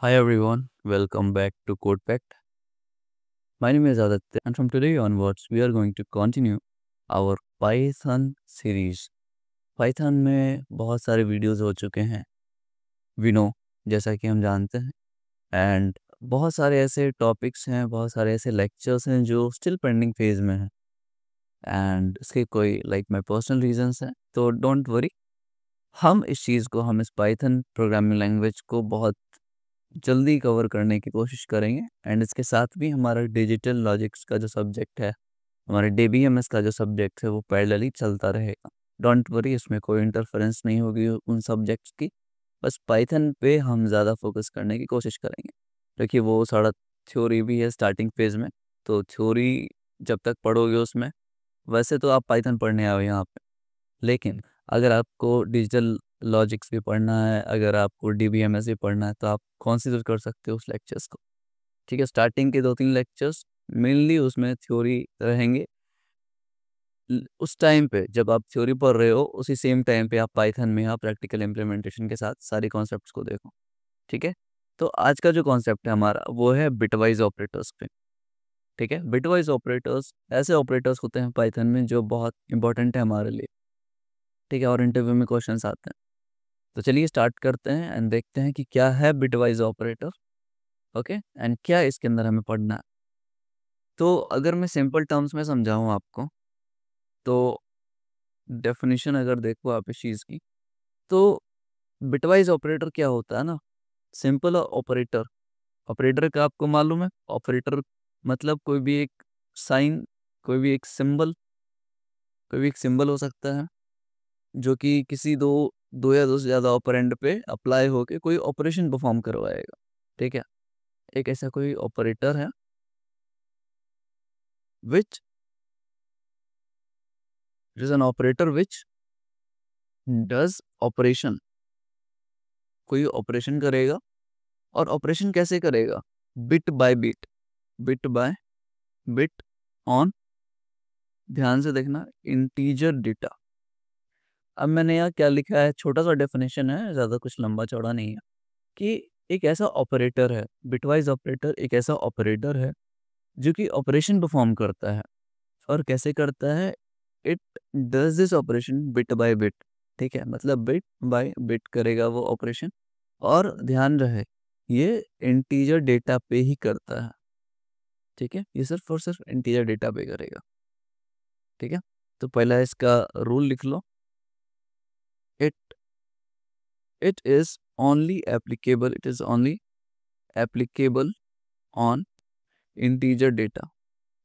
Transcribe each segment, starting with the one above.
Hi everyone, welcome back to CodePact. My name is Aditya, and from today onwards, we are going to continue our Python series. Python में बहुत सारे videos हो चुके हैं, we know, जैसा कि हम जानते हैं, and बहुत सारे ऐसे टॉपिक्स हैं, बहुत सारे ऐसे लेक्चर्स हैं जो स्टिल पेंडिंग फेज में हैं, एंड इसके कोई माई पर्सनल रीजंस हैं, तो डोंट वरी, हम इस पाइथन प्रोग्रामिंग लैंग्वेज को बहुत जल्दी कवर करने की कोशिश करेंगे। एंड इसके साथ भी हमारा डिजिटल लॉजिक्स का जो सब्जेक्ट है, हमारे DBMS का जो सब्जेक्ट है, वो पैरेलली चलता रहेगा। डोंट वरी, इसमें कोई इंटरफेरेंस नहीं होगी उन सब्जेक्ट्स की। बस पाइथन पे हम ज़्यादा फोकस करने की कोशिश करेंगे, क्योंकि वो सारा थ्योरी भी है स्टार्टिंग फेज में। तो थ्योरी जब तक पढ़ोगे उसमें, वैसे तो आप पाइथन पढ़ने आओ यहाँ पे, लेकिन अगर आपको डिजिटल लॉजिक्स भी पढ़ना है, अगर आपको DBMS भी पढ़ना है, तो आप कंसीडर कर सकते हो उस लेक्चर्स को। ठीक है, स्टार्टिंग के 2-3 लेक्चर्स मेनली उसमें थ्योरी रहेंगे। उस टाइम पे जब आप थ्योरी पढ़ रहे हो, उसी सेम टाइम पे आप पाइथन में आप प्रैक्टिकल इम्प्लीमेंटेशन के साथ सारे कॉन्सेप्ट्स को देखो। ठीक है, तो आज का जो कॉन्सेप्ट है हमारा, वो है बिटवाइज ऑपरेटर्स पे। ठीक है, बिटवाइज ऑपरेटर्स ऐसे ऑपरेटर्स होते हैं पाइथन में जो बहुत इंपॉर्टेंट है हमारे लिए। ठीक है, और इंटरव्यू में क्वेश्चंस आते हैं। तो चलिए स्टार्ट करते हैं एंड देखते हैं कि क्या है बिटवाइज ऑपरेटर। ओके, एंड क्या इसके अंदर हमें पढ़ना है। तो अगर मैं सिंपल टर्म्स में समझाऊं आपको, तो डेफिनेशन अगर देखो आप इस चीज़ की, तो बिटवाइज ऑपरेटर क्या होता है ना, सिंपल ऑपरेटर। ऑपरेटर का आपको मालूम है, ऑपरेटर मतलब कोई भी एक साइन, कोई भी एक सिंबल, कोई भी एक सिंबल हो सकता है जो कि किसी दो दो या दो से ज़्यादा ऑपरेंड पे अप्लाई होके कोई ऑपरेशन परफॉर्म करवाएगा। ठीक है, एक ऐसा कोई ऑपरेटर है which is an operator which does operation. कोई ऑपरेशन करेगा, और ऑपरेशन कैसे करेगा? Bit by bit, bit by bit on, ध्यान से देखना, इंटीजर डेटा। अब मैंने यहाँ क्या लिखा है, छोटा सा डेफिनेशन है, ज़्यादा कुछ लंबा चौड़ा नहीं है, कि एक ऐसा ऑपरेटर है, बिटवाइज ऑपरेटर एक ऐसा ऑपरेटर है जो कि ऑपरेशन परफॉर्म करता है। और कैसे करता है? It does this operation bit by bit. ठीक है, मतलब बिट बाय बिट करेगा वो ऑपरेशन, और ध्यान रहे ये इंटीजर डेटा पे ही करता है। ठीक है, ये सिर्फ और सिर्फ इंटीजर डेटा पे करेगा। ठीक है, तो पहला इसका रूल लिख लो, it it is only applicable, it is only applicable on integer data.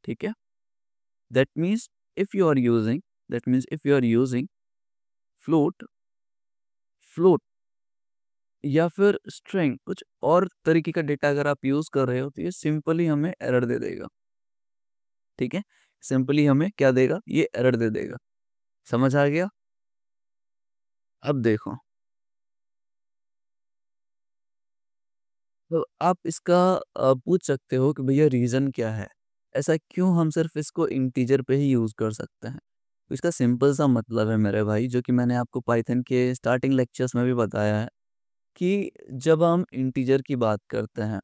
ठीक है, that means if you are using that means if you are using float float या फिर स्ट्रिंग, कुछ और तरीके का डेटा अगर आप यूज कर रहे हो, तो ये सिंपली हमें एरर दे देगा। ठीक है, सिंपली हमें क्या देगा? ये एरर दे देगा। समझ आ गया? अब देखो, तो आप इसका पूछ सकते हो कि भैया रीजन क्या है, ऐसा क्यों हम सिर्फ इसको इंटीजर पे ही यूज कर सकते हैं। तो इसका सिंपल सा मतलब है मेरे भाई, जो कि मैंने आपको पाइथन के स्टार्टिंग लेक्चर्स में भी बताया है, कि जब हम इंटीजर की बात करते हैं,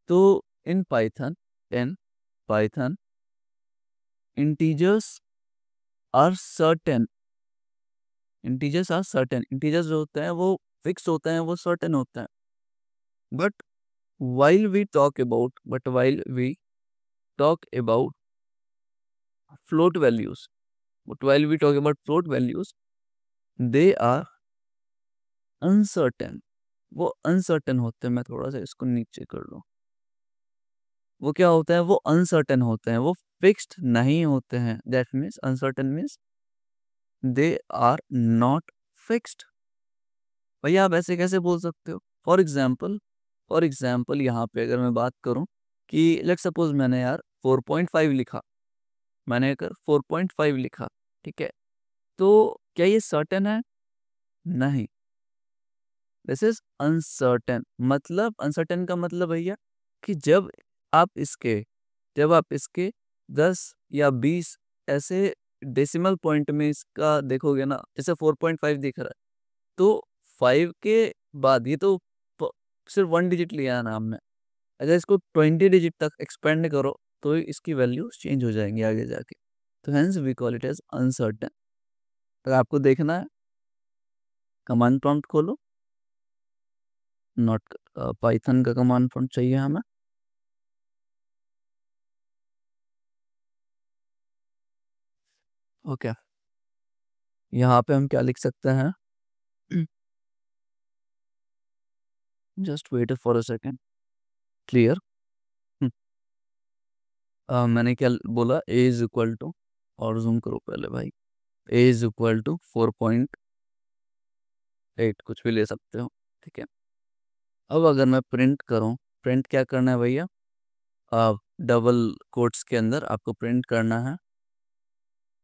तो in Python integers are certain, integers जो होते हैं वो फिक्स होते हैं, वो सर्टेन होते हैं। But while we talk about while we talk about float values, but while we talk about float values, they are uncertain। वो अनसर्टेन होते हैं, मैं थोड़ा सा इसको नीचे कर लूँ, वो क्या होता है? वो अनसर्टेन होते हैं, वो फिक्स्ड नहीं होते हैं। That means uncertain means they are not fixed. भैया आप ऐसे कैसे बोल सकते हो? फॉर एग्जाम्पल यहाँ पे अगर मैं बात करूँ कि लेट्स सपोज मैंने यार 4.5 लिखा, मैंने अगर 4.5 लिखा, ठीक है, तो क्या ये सर्टेन है? नहीं, दिस इज अनसर्टेन। मतलब अनसर्टेन का मतलब भैया कि जब आप इसके 10 या 20 ऐसे डेसिमल पॉइंट में इसका देखोगे ना, जैसे 4.5 दिख रहा है, तो 5 के बाद ये तो सिर्फ 1 डिजिट लिया है नाम में। अगर इसको 20 डिजिट तक एक्सपेंड करो तो इसकी वैल्यू चेंज हो जाएंगी आगे जाके। तो hence we call it as uncertain. अगर आपको देखना है कमांड प्रॉम्प्ट खोलो, नॉट पाइथन का कमांड प्रॉम्प्ट चाहिए हमें। ओके, यहाँ पे हम क्या लिख सकते हैं? Just wait for a second. Clear? मैंने क्या बोला? ए इज इक्वल टू, और जूम करो पहले भाई, ए इज इक्वल टू 4.8, कुछ भी ले सकते हो, ठीक है। अब अगर मैं प्रिंट करूं, प्रिंट क्या करना है भैया? आप डबल कोट्स के अंदर आपको प्रिंट करना है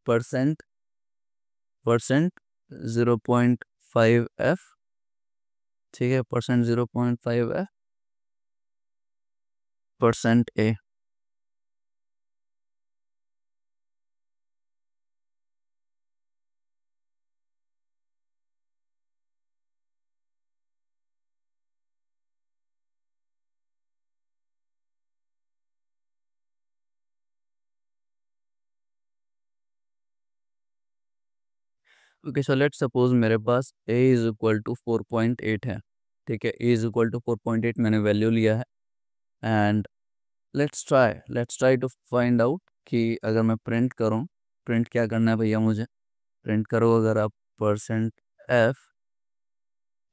परसेंट 0.5f, ठीक है, %0.5f %a। Okay, so let's suppose मेरे पास a इज इक्वल टू 4.8 है, ठीक है। a इज इक्वल टू 4.8 मैंने वैल्यू लिया है, and let's try to find out कि अगर मैं प्रिंट करूं, प्रिंट क्या करना है भैया मुझे? प्रिंट करो अगर आप %f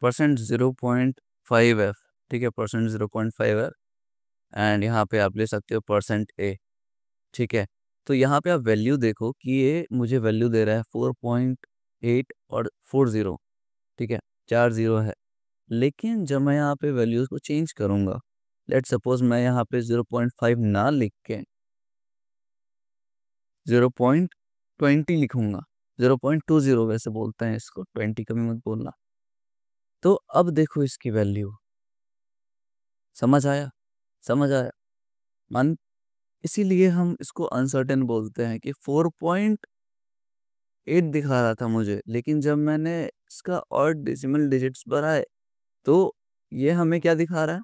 %0.5f, ठीक है, %0.5f, एंड यहाँ पे आप ले सकते हो %a, ठीक है। तो यहाँ पे आप वैल्यू देखो कि ये मुझे वैल्यू दे रहा है 4.8 और 40, ठीक है, 4 0 है। लेकिन जब मैं यहाँ पे वैल्यूज को चेंज करूँगा, लेट सपोज मैं यहाँ पे 0.5 ना लिख के 0.20 लिखूंगा, 0.20 वैसे बोलते हैं इसको, 20 कभी मत बोलना। तो अब देखो इसकी वैल्यू, समझ आया? समझ आया? मान, इसीलिए हम इसको अनसर्टेन बोलते हैं कि 4.8 दिखा रहा था मुझे, लेकिन जब मैंने इसका और डेसिमल डिजिट्स बढ़ाए तो ये हमें क्या दिखा रहा है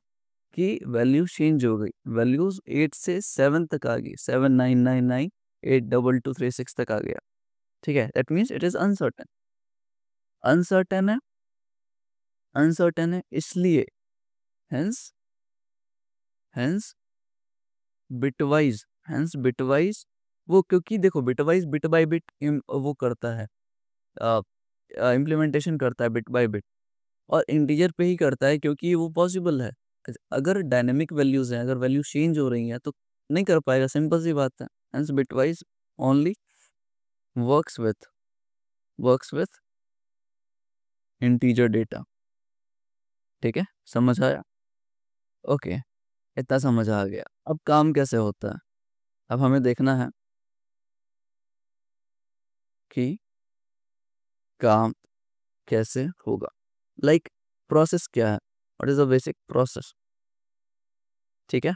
कि वैल्यू चेंज हो गई, वैल्यूज 8 से 7 तक आ गई, 799982236 तक आ गया, ठीक है। That means it is uncertain. Uncertain है, अनसर्टेन है इसलिए hence hence bitwise, hence bitwise वो, क्योंकि देखो बिटवाइज बिट बाय बिट वो करता है, इम्प्लीमेंटेशन करता है बिट बाय बिट, और इंटीजर पे ही करता है क्योंकि वो पॉसिबल है। अगर डायनेमिक वैल्यूज हैं, अगर वैल्यू चेंज हो रही हैं तो नहीं कर पाएगा, सिंपल सी बात है। Hence bitwise only works with integer data, ठीक है, समझ आया? ओके, इतना समझ आ गया। अब काम कैसे होता है, अब हमें देखना है कि काम कैसे होगा, लाइक प्रोसेस क्या है, what is the basic process, ठीक है।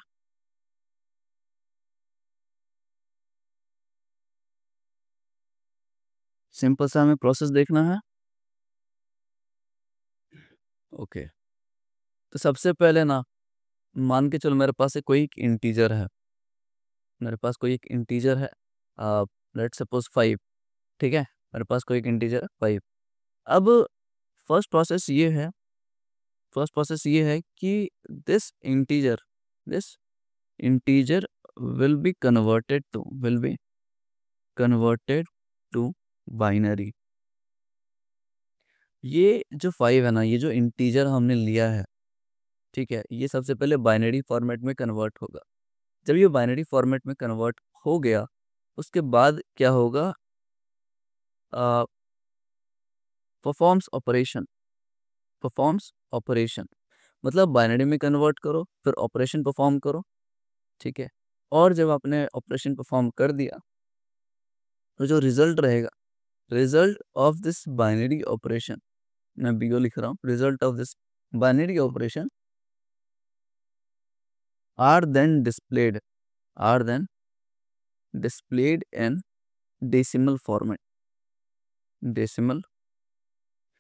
सिंपल सा हमें प्रोसेस देखना है। ओके, तो सबसे पहले ना, मान के चलो मेरे पास कोई एक इंटीजर है, मेरे पास कोई एक इंटीजर है, लेट्स सपोज 5, ठीक है, मेरे पास कोई एक इंटीजर है 5। अब फर्स्ट प्रोसेस ये है, फर्स्ट प्रोसेस ये है कि this integer will be converted to binary. ये जो 5 है ना, ये जो इंटीजर हमने लिया है, ठीक है, ये सबसे पहले बाइनरी फॉर्मेट में कन्वर्ट होगा। जब ये बाइनरी फॉर्मेट में कन्वर्ट हो गया, उसके बाद क्या होगा? परफॉर्म्स ऑपरेशन, परफॉर्म्स ऑपरेशन, मतलब बाइनरी में कन्वर्ट करो फिर ऑपरेशन परफॉर्म करो, ठीक है। और जब आपने ऑपरेशन परफॉर्म कर दिया तो जो रिजल्ट रहेगा, result of this binary operation, मैं बीओ लिख रहा हूँ, result of this binary operation are then displayed in decimal format, decimal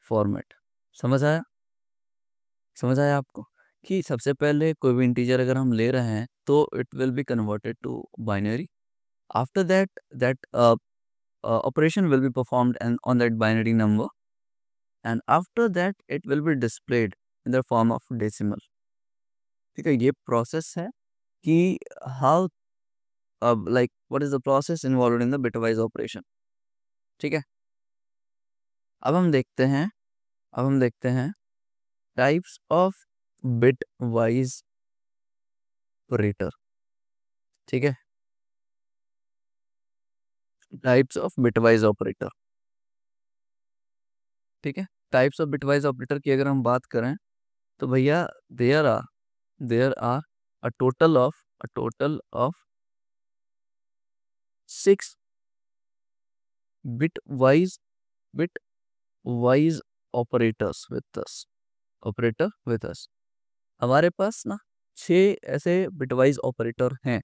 format. समझ आया? समझ आया आपको? कि सबसे पहले कोई भी इंटीजर अगर हम ले रहे हैं तो it will be converted to binary. After that operation will be performed on that binary number, and after that it will be displayed in the form of decimal. ठीक है, ये प्रोसेस है कि how like what is the process involved in the bitwise operation. ठीक है, अब हम देखते हैं टाइप्स ऑफ बिटवाइज ऑपरेटर. ठीक है, टाइप्स ऑफ बिटवाइज ऑपरेटर. ठीक है, टाइप्स ऑफ बिटवाइज ऑपरेटर की अगर हम बात करें तो भैया there are a total of 6 bitwise bitwise operator with us. हमारे पास ना 6 ऐसे बिटवाइज ऑपरेटर हैं.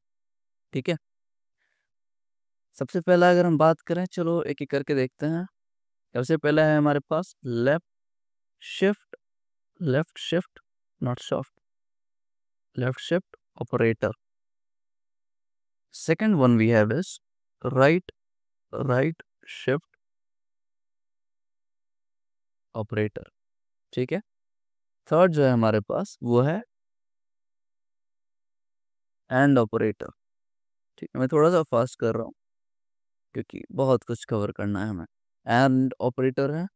ठीक है, सबसे पहला अगर हम बात करें, चलो एक एक करके देखते हैं. सबसे पहला है हमारे पास shift left shift not soft left shift operator. Second one we have is right right shift operator. ठीक है, थर्ड जो है हमारे पास वो है एंड ऑपरेटर. ठीक है, मैं थोड़ा सा फास्ट कर रहा हूँ क्योंकि बहुत कुछ कवर करना है हमें. एंड ऑपरेटर है,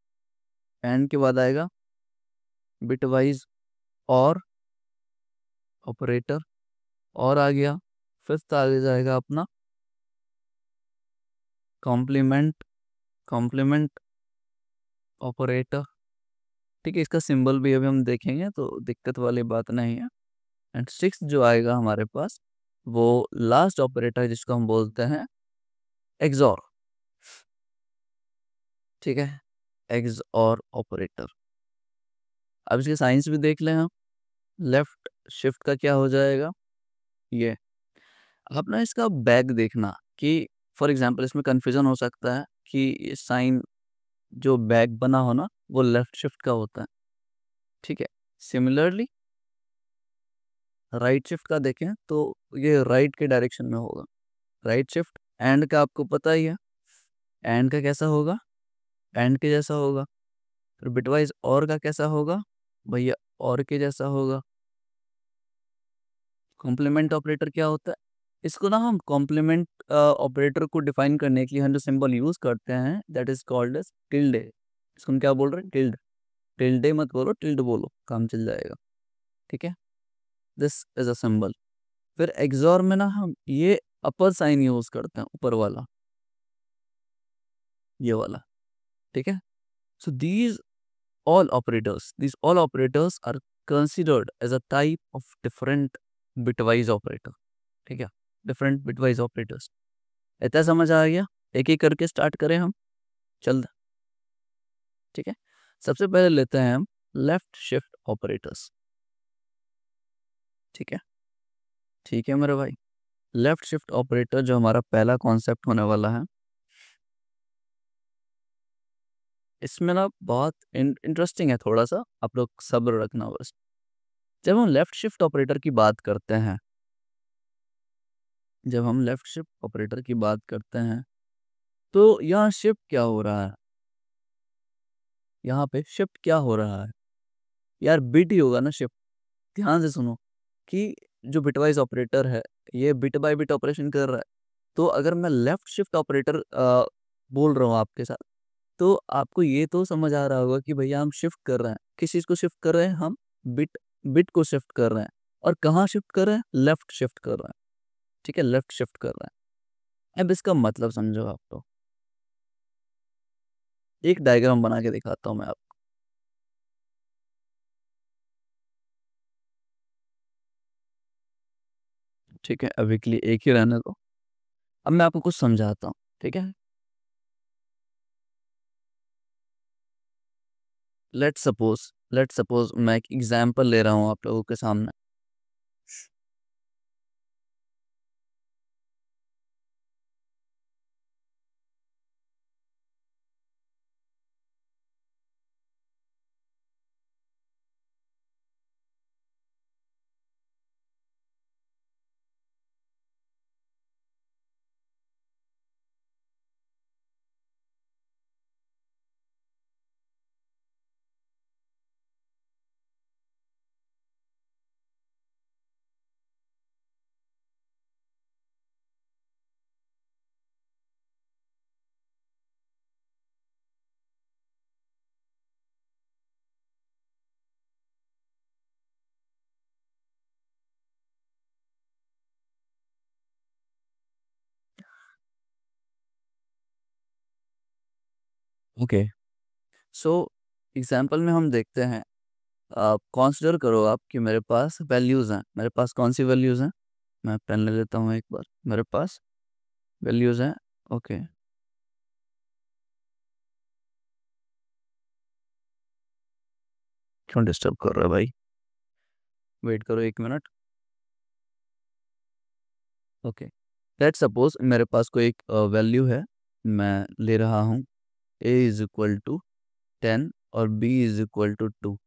एंड के बाद आएगा बिटवाइज और ऑपरेटर, और आ गया फिफ्थ आगे जाएगा अपना कॉम्प्लीमेंट ऑपरेटर. ठीक है, इसका सिंबल भी अभी हम देखेंगे तो दिक्कत वाली बात नहीं है. एंड सिक्स जो आएगा हमारे पास वो लास्ट ऑपरेटर जिसको हम बोलते हैं एक्सॉर. ठीक है, एक्सॉर ऑपरेटर. अब इसके साइंस भी देख लें हम. लेफ्ट शिफ्ट का क्या हो जाएगा, ये आप ना इसका बैक देखना कि फॉर एग्जांपल इसमें कंफ्यूजन हो सकता है कि ये साइन जो बैक बना हो ना वो लेफ्ट शिफ्ट का होता है. ठीक है, सिमिलरली राइट शिफ्ट का देखें तो ये राइट के डायरेक्शन में होगा. राइट शिफ्ट एंड का आपको पता ही है, एंड का कैसा होगा, एंड के जैसा होगा. फिर बिटवाइज और का कैसा होगा भैया, और के जैसा होगा. कॉम्प्लीमेंट ऑपरेटर क्या होता है, इसको ना हम कॉम्प्लीमेंट ऑपरेटर को डिफाइन करने के लिए हम जो सिंबल यूज करते हैं that is called as tilde. इसको हम क्या बोल रहे हैं, टिल्डे मत बोलो, टिल्ड बोलो, काम चल जाएगा. ठीक है, दिस इज अ सिंबल. फिर एक्सॉर में ना हम ये अपर साइन यूज करते हैं, ऊपर वाला, ये वाला. ठीक है, सो these all operators are considered as a type of different bitwise operator. ठीक है, डिफरेंट बिटवाइज ऑपरेटर्स. इतना समझ आ गया, एक एक करके स्टार्ट करें हम, चल. ठीक है, सबसे पहले लेते हैं हम लेफ्ट शिफ्ट ऑपरेटर्स. ठीक है, ठीक है मेरे भाई. लेफ्ट शिफ्ट ऑपरेटर जो हमारा पहला कॉन्सेप्ट होने वाला है, इसमें ना बहुत इंटरेस्टिंग है. थोड़ा सा आप लोग सब्र रखना बस. जब हम लेफ्ट शिफ्ट ऑपरेटर की बात करते हैं तो यहाँ शिफ्ट क्या हो रहा है, यहाँ पे शिफ्ट क्या हो रहा है यार, बिट ही होगा ना शिफ्ट. ध्यान से सुनो कि जो बिटवाइज ऑपरेटर है ये बिट बाय बिट ऑपरेशन कर रहा है. तो अगर मैं लेफ्ट शिफ्ट ऑपरेटर बोल रहा हूँ आपके साथ, तो आपको ये तो समझ आ रहा होगा कि भैया हम शिफ्ट कर रहे हैं. किस चीज को शिफ्ट कर रहे हैं हम, बिट बिट को शिफ्ट कर रहे हैं. और कहाँ शिफ्ट कर रहे हैं, लेफ्ट शिफ्ट कर रहे हैं. ठीक है, लेफ्ट शिफ्ट कर रहे हैं. अब इसका मतलब समझो आप तो, एक डायग्राम बना के दिखाता हूँ मैं आपको. ठीक है, अभी के लिए एक ही रहने दो. अब मैं आपको कुछ समझाता हूँ. ठीक है, लेट्स सपोज मैं एक एग्जांपल ले रहा हूँ आप लोगों के सामने. ओके, सो एग्जाम्पल में हम देखते हैं, आप कंसिडर करो आप कि मेरे पास वैल्यूज़ हैं। मेरे पास कौन सी वैल्यूज़ हैं? मैं पेन ले लेता हूँ एक बार। मेरे पास वैल्यूज़ हैं। ओके, क्यों डिस्टर्ब कर रहा है भाई? वेट करो 1 मिनट। ओके, लेट सपोज मेरे पास कोई एक वैल्यू है। मैं ले रहा हूँ a इज इक्वल टू 10 और b इज इक्वल टू 2।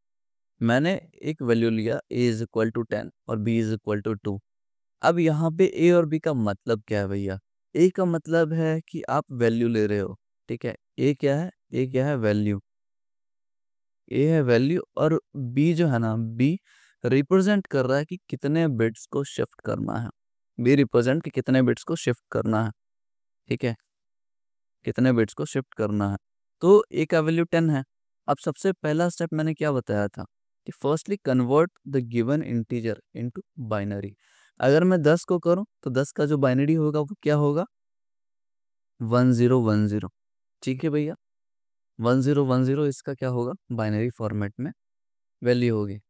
मैंने एक वैल्यू लिया a इज इक्वल टू 10 और b इज इक्वल टू 2। अब यहाँ पे a और b का मतलब क्या है भैया? a का मतलब है कि आप वैल्यू ले रहे हो, ठीक है। a क्या है? a क्या है? वैल्यू। a है वैल्यू, और b जो है ना, b रिप्रेजेंट कर रहा है कि कितने बिट्स को शिफ्ट करना है। b रिप्रेजेंट कि कितने बिट्स को शिफ्ट करना है, ठीक है, कितने बिट्स को शिफ्ट करना है। तो a का वैल्यू 10 है। अब सबसे पहला स्टेप मैंने क्या बताया था कि firstly convert the given integer into binary. अगर मैं 10 को करूं तो 10 का जो बाइनरी होगा वो क्या होगा? 1010। ठीक है भैया, 1010 इसका क्या होगा? बाइनरी फॉर्मेट में वैल्यू होगी।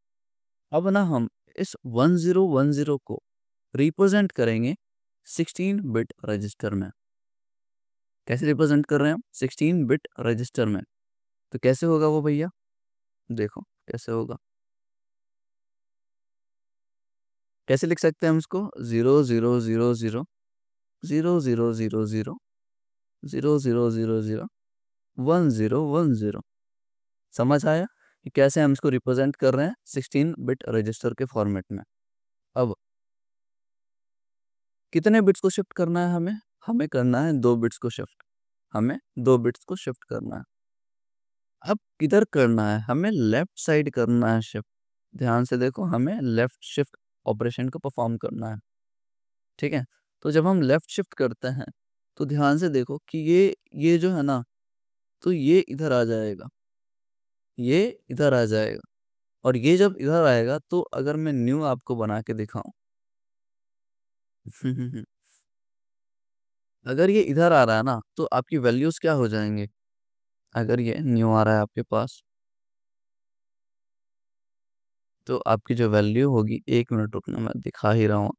अब ना हम इस 1010 को रिप्रेजेंट करेंगे 16 बिट रजिस्टर में। कैसे रिप्रेजेंट कर रहे हैं हम? 16 बिट रजिस्टर में। तो कैसे होगा वो भैया? देखो कैसे होगा। कैसे लिख सकते हैं हम इसको? 0000 0000 0000 1010। समझ आया कि कैसे हम इसको रिप्रेजेंट कर रहे हैं 16 बिट रजिस्टर के फॉर्मेट में। अब कितने बिट्स को शिफ्ट करना है हमें? हमें करना है 2 बिट्स को शिफ्ट। हमें 2 बिट्स को शिफ्ट करना है। अब किधर करना है? हमें लेफ्ट साइड करना है शिफ्ट। ध्यान से देखो, हमें लेफ्ट शिफ्ट ऑपरेशन को परफॉर्म करना है, ठीक है। तो जब हम लेफ्ट शिफ्ट करते हैं तो ध्यान से देखो कि ये जो है ना, तो ये इधर आ जाएगा, ये इधर आ जाएगा। और ये जब इधर आएगा तो अगर मैं न्यू आपको बना के दिखाऊं अगर ये इधर आ रहा है ना तो आपकी वैल्यूज क्या हो जाएंगे? अगर ये न्यू आ रहा है आपके पास तो आपकी जो वैल्यू होगी, 1 मिनट रुकना, मैं दिखा ही रहा हूँ।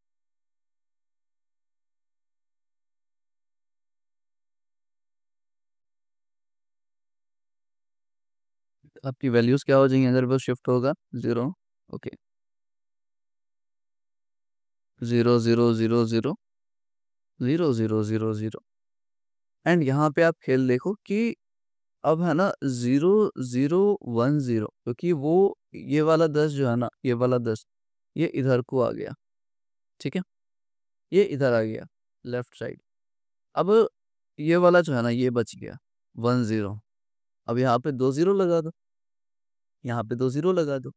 आपकी वैल्यूज क्या हो जाएंगी अगर वो शिफ्ट होगा? 0। ओके, 0 0 0 0 0 0 एंड यहाँ पे आप खेल देखो कि अब है ना 0010, क्योंकि वो ये वाला 10 जो है ना, ये वाला 10 ये इधर को आ गया, ठीक है, ये इधर आ गया लेफ्ट साइड। अब ये वाला जो है ना ये बच गया 10। अब यहाँ पे 2 0 लगा दो, यहाँ पे 2 0 लगा दो।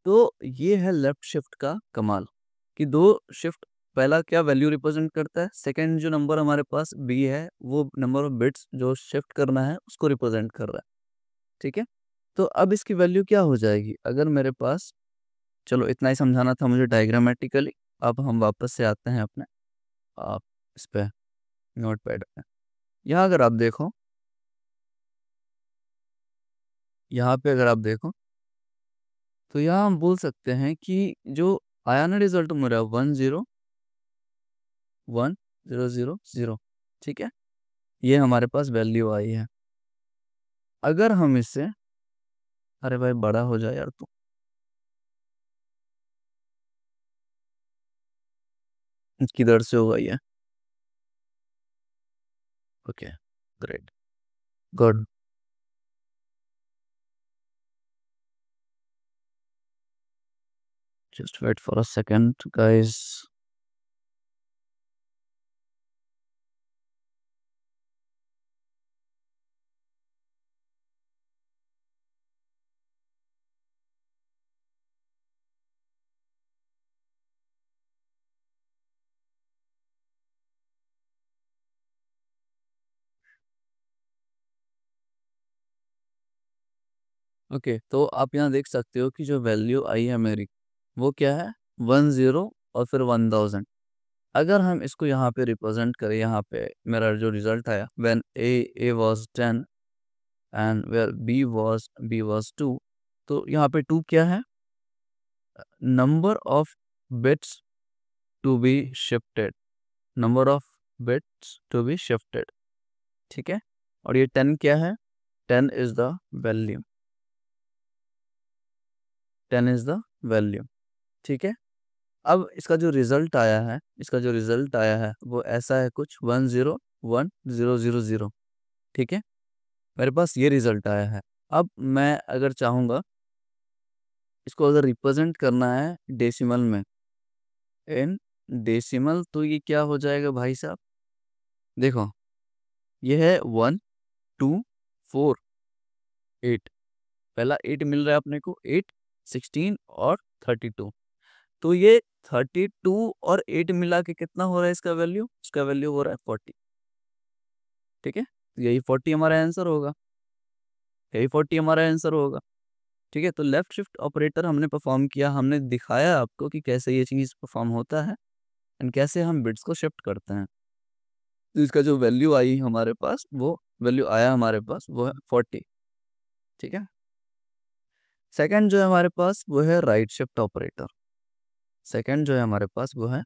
तो ये है लेफ्ट शिफ्ट का कमाल कि 2 शिफ्ट। पहला क्या वैल्यू रिप्रेजेंट करता है? सेकंड जो नंबर हमारे पास बी है वो नंबर ऑफ बिट्स जो शिफ्ट करना है उसको रिप्रेजेंट कर रहा है, ठीक है। तो अब इसकी वैल्यू क्या हो जाएगी अगर मेरे पास, चलो इतना ही समझाना था मुझे डायग्रामेटिकली। अब हम वापस से आते हैं अपने आप इस पे नोट पैड पे। यहाँ अगर आप देखो, यहाँ पे अगर आप देखो तो यहाँ हम बोल सकते हैं कि जो आया ना रिजल्ट मेरा 101000, ठीक है, ये हमारे पास वैल्यू आई है। अगर हम इससे, अरे भाई बड़ा हो जाए यार तू, किधर से होगा ये? Okay, great, good. Just wait for a second guys. Okay, तो आप यहाँ देख सकते हो कि जो वैल्यू आई है मेरी वो क्या है? 10 और फिर 1000। अगर हम इसको यहाँ पे रिप्रेजेंट करें, यहाँ पे मेरा जो रिजल्ट आया, when a was 10 and where b was 2। तो यहाँ पे 2 क्या है? Number of bits to be shifted, number of bits to be shifted, ठीक है। और ये 10 क्या है? 10 is the value, 10 is the value, ठीक है। अब इसका जो रिजल्ट आया है वो ऐसा है कुछ 101000, ठीक है। मेरे पास ये रिजल्ट आया है। अब मैं अगर चाहूँगा इसको अगर रिप्रेजेंट करना है डेसिमल में, इन डेसिमल, तो ये क्या हो जाएगा भाई साहब? देखो, ये है 1 2 4 8, पहला 8 मिल रहा है अपने को, 8 16 और 32। तो ये 32 और 8 मिला के कितना हो रहा है इसका वैल्यू? इसका वैल्यू हो रहा है 40, ठीक है। तो यही 40 हमारा आंसर होगा, यही 40 हमारा आंसर होगा, ठीक है। तो लेफ्ट शिफ्ट ऑपरेटर हमने परफॉर्म किया, हमने दिखाया आपको कि कैसे ये चीज़ परफॉर्म होता है एंड कैसे हम बिट्स को शिफ्ट करते हैं। तो इसका जो वैल्यू आई हमारे पास, वो वैल्यू आया हमारे पास वो है 40, ठीक है। सेकंड जो है हमारे पास वो है राइट शिफ्ट ऑपरेटर। सेकंड जो है हमारे पास वो है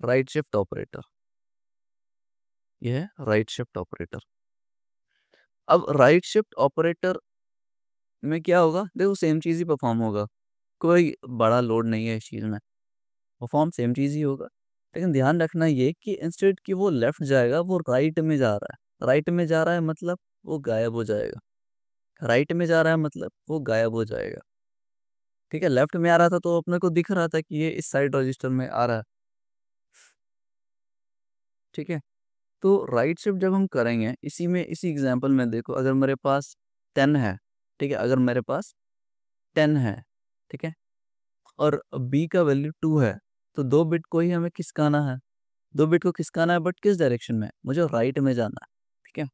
राइट शिफ्ट ऑपरेटर, ये है राइट शिफ्ट ऑपरेटर। अब राइट शिफ्ट ऑपरेटर में क्या होगा? देखो सेम चीज़ ही परफॉर्म होगा, कोई बड़ा लोड नहीं है इस चीज़ में, परफॉर्म सेम चीज़ ही होगा। लेकिन ध्यान रखना ये कि इंस्टेड कि वो लेफ्ट जाएगा, वो राइट में जा रहा है। राइट में जा रहा है मतलब वो गायब हो जाएगा, राइट में जा रहा है मतलब वो गायब हो जाएगा, ठीक है। लेफ्ट में आ रहा था तो अपने को दिख रहा था कि ये इस साइड रजिस्टर में आ रहा है, ठीक है। तो राइट शिफ्ट जब हम करेंगे इसी एग्जांपल में देखो, अगर मेरे पास 10 है, ठीक है, अगर मेरे पास 10 है, ठीक है, और बी का वैल्यू 2 है, तो 2 बिट को ही हमें खिसकाना है, 2 बिट को खिसकाना है, बट किस डायरेक्शन में? मुझे राइट में जाना है, ठीक है।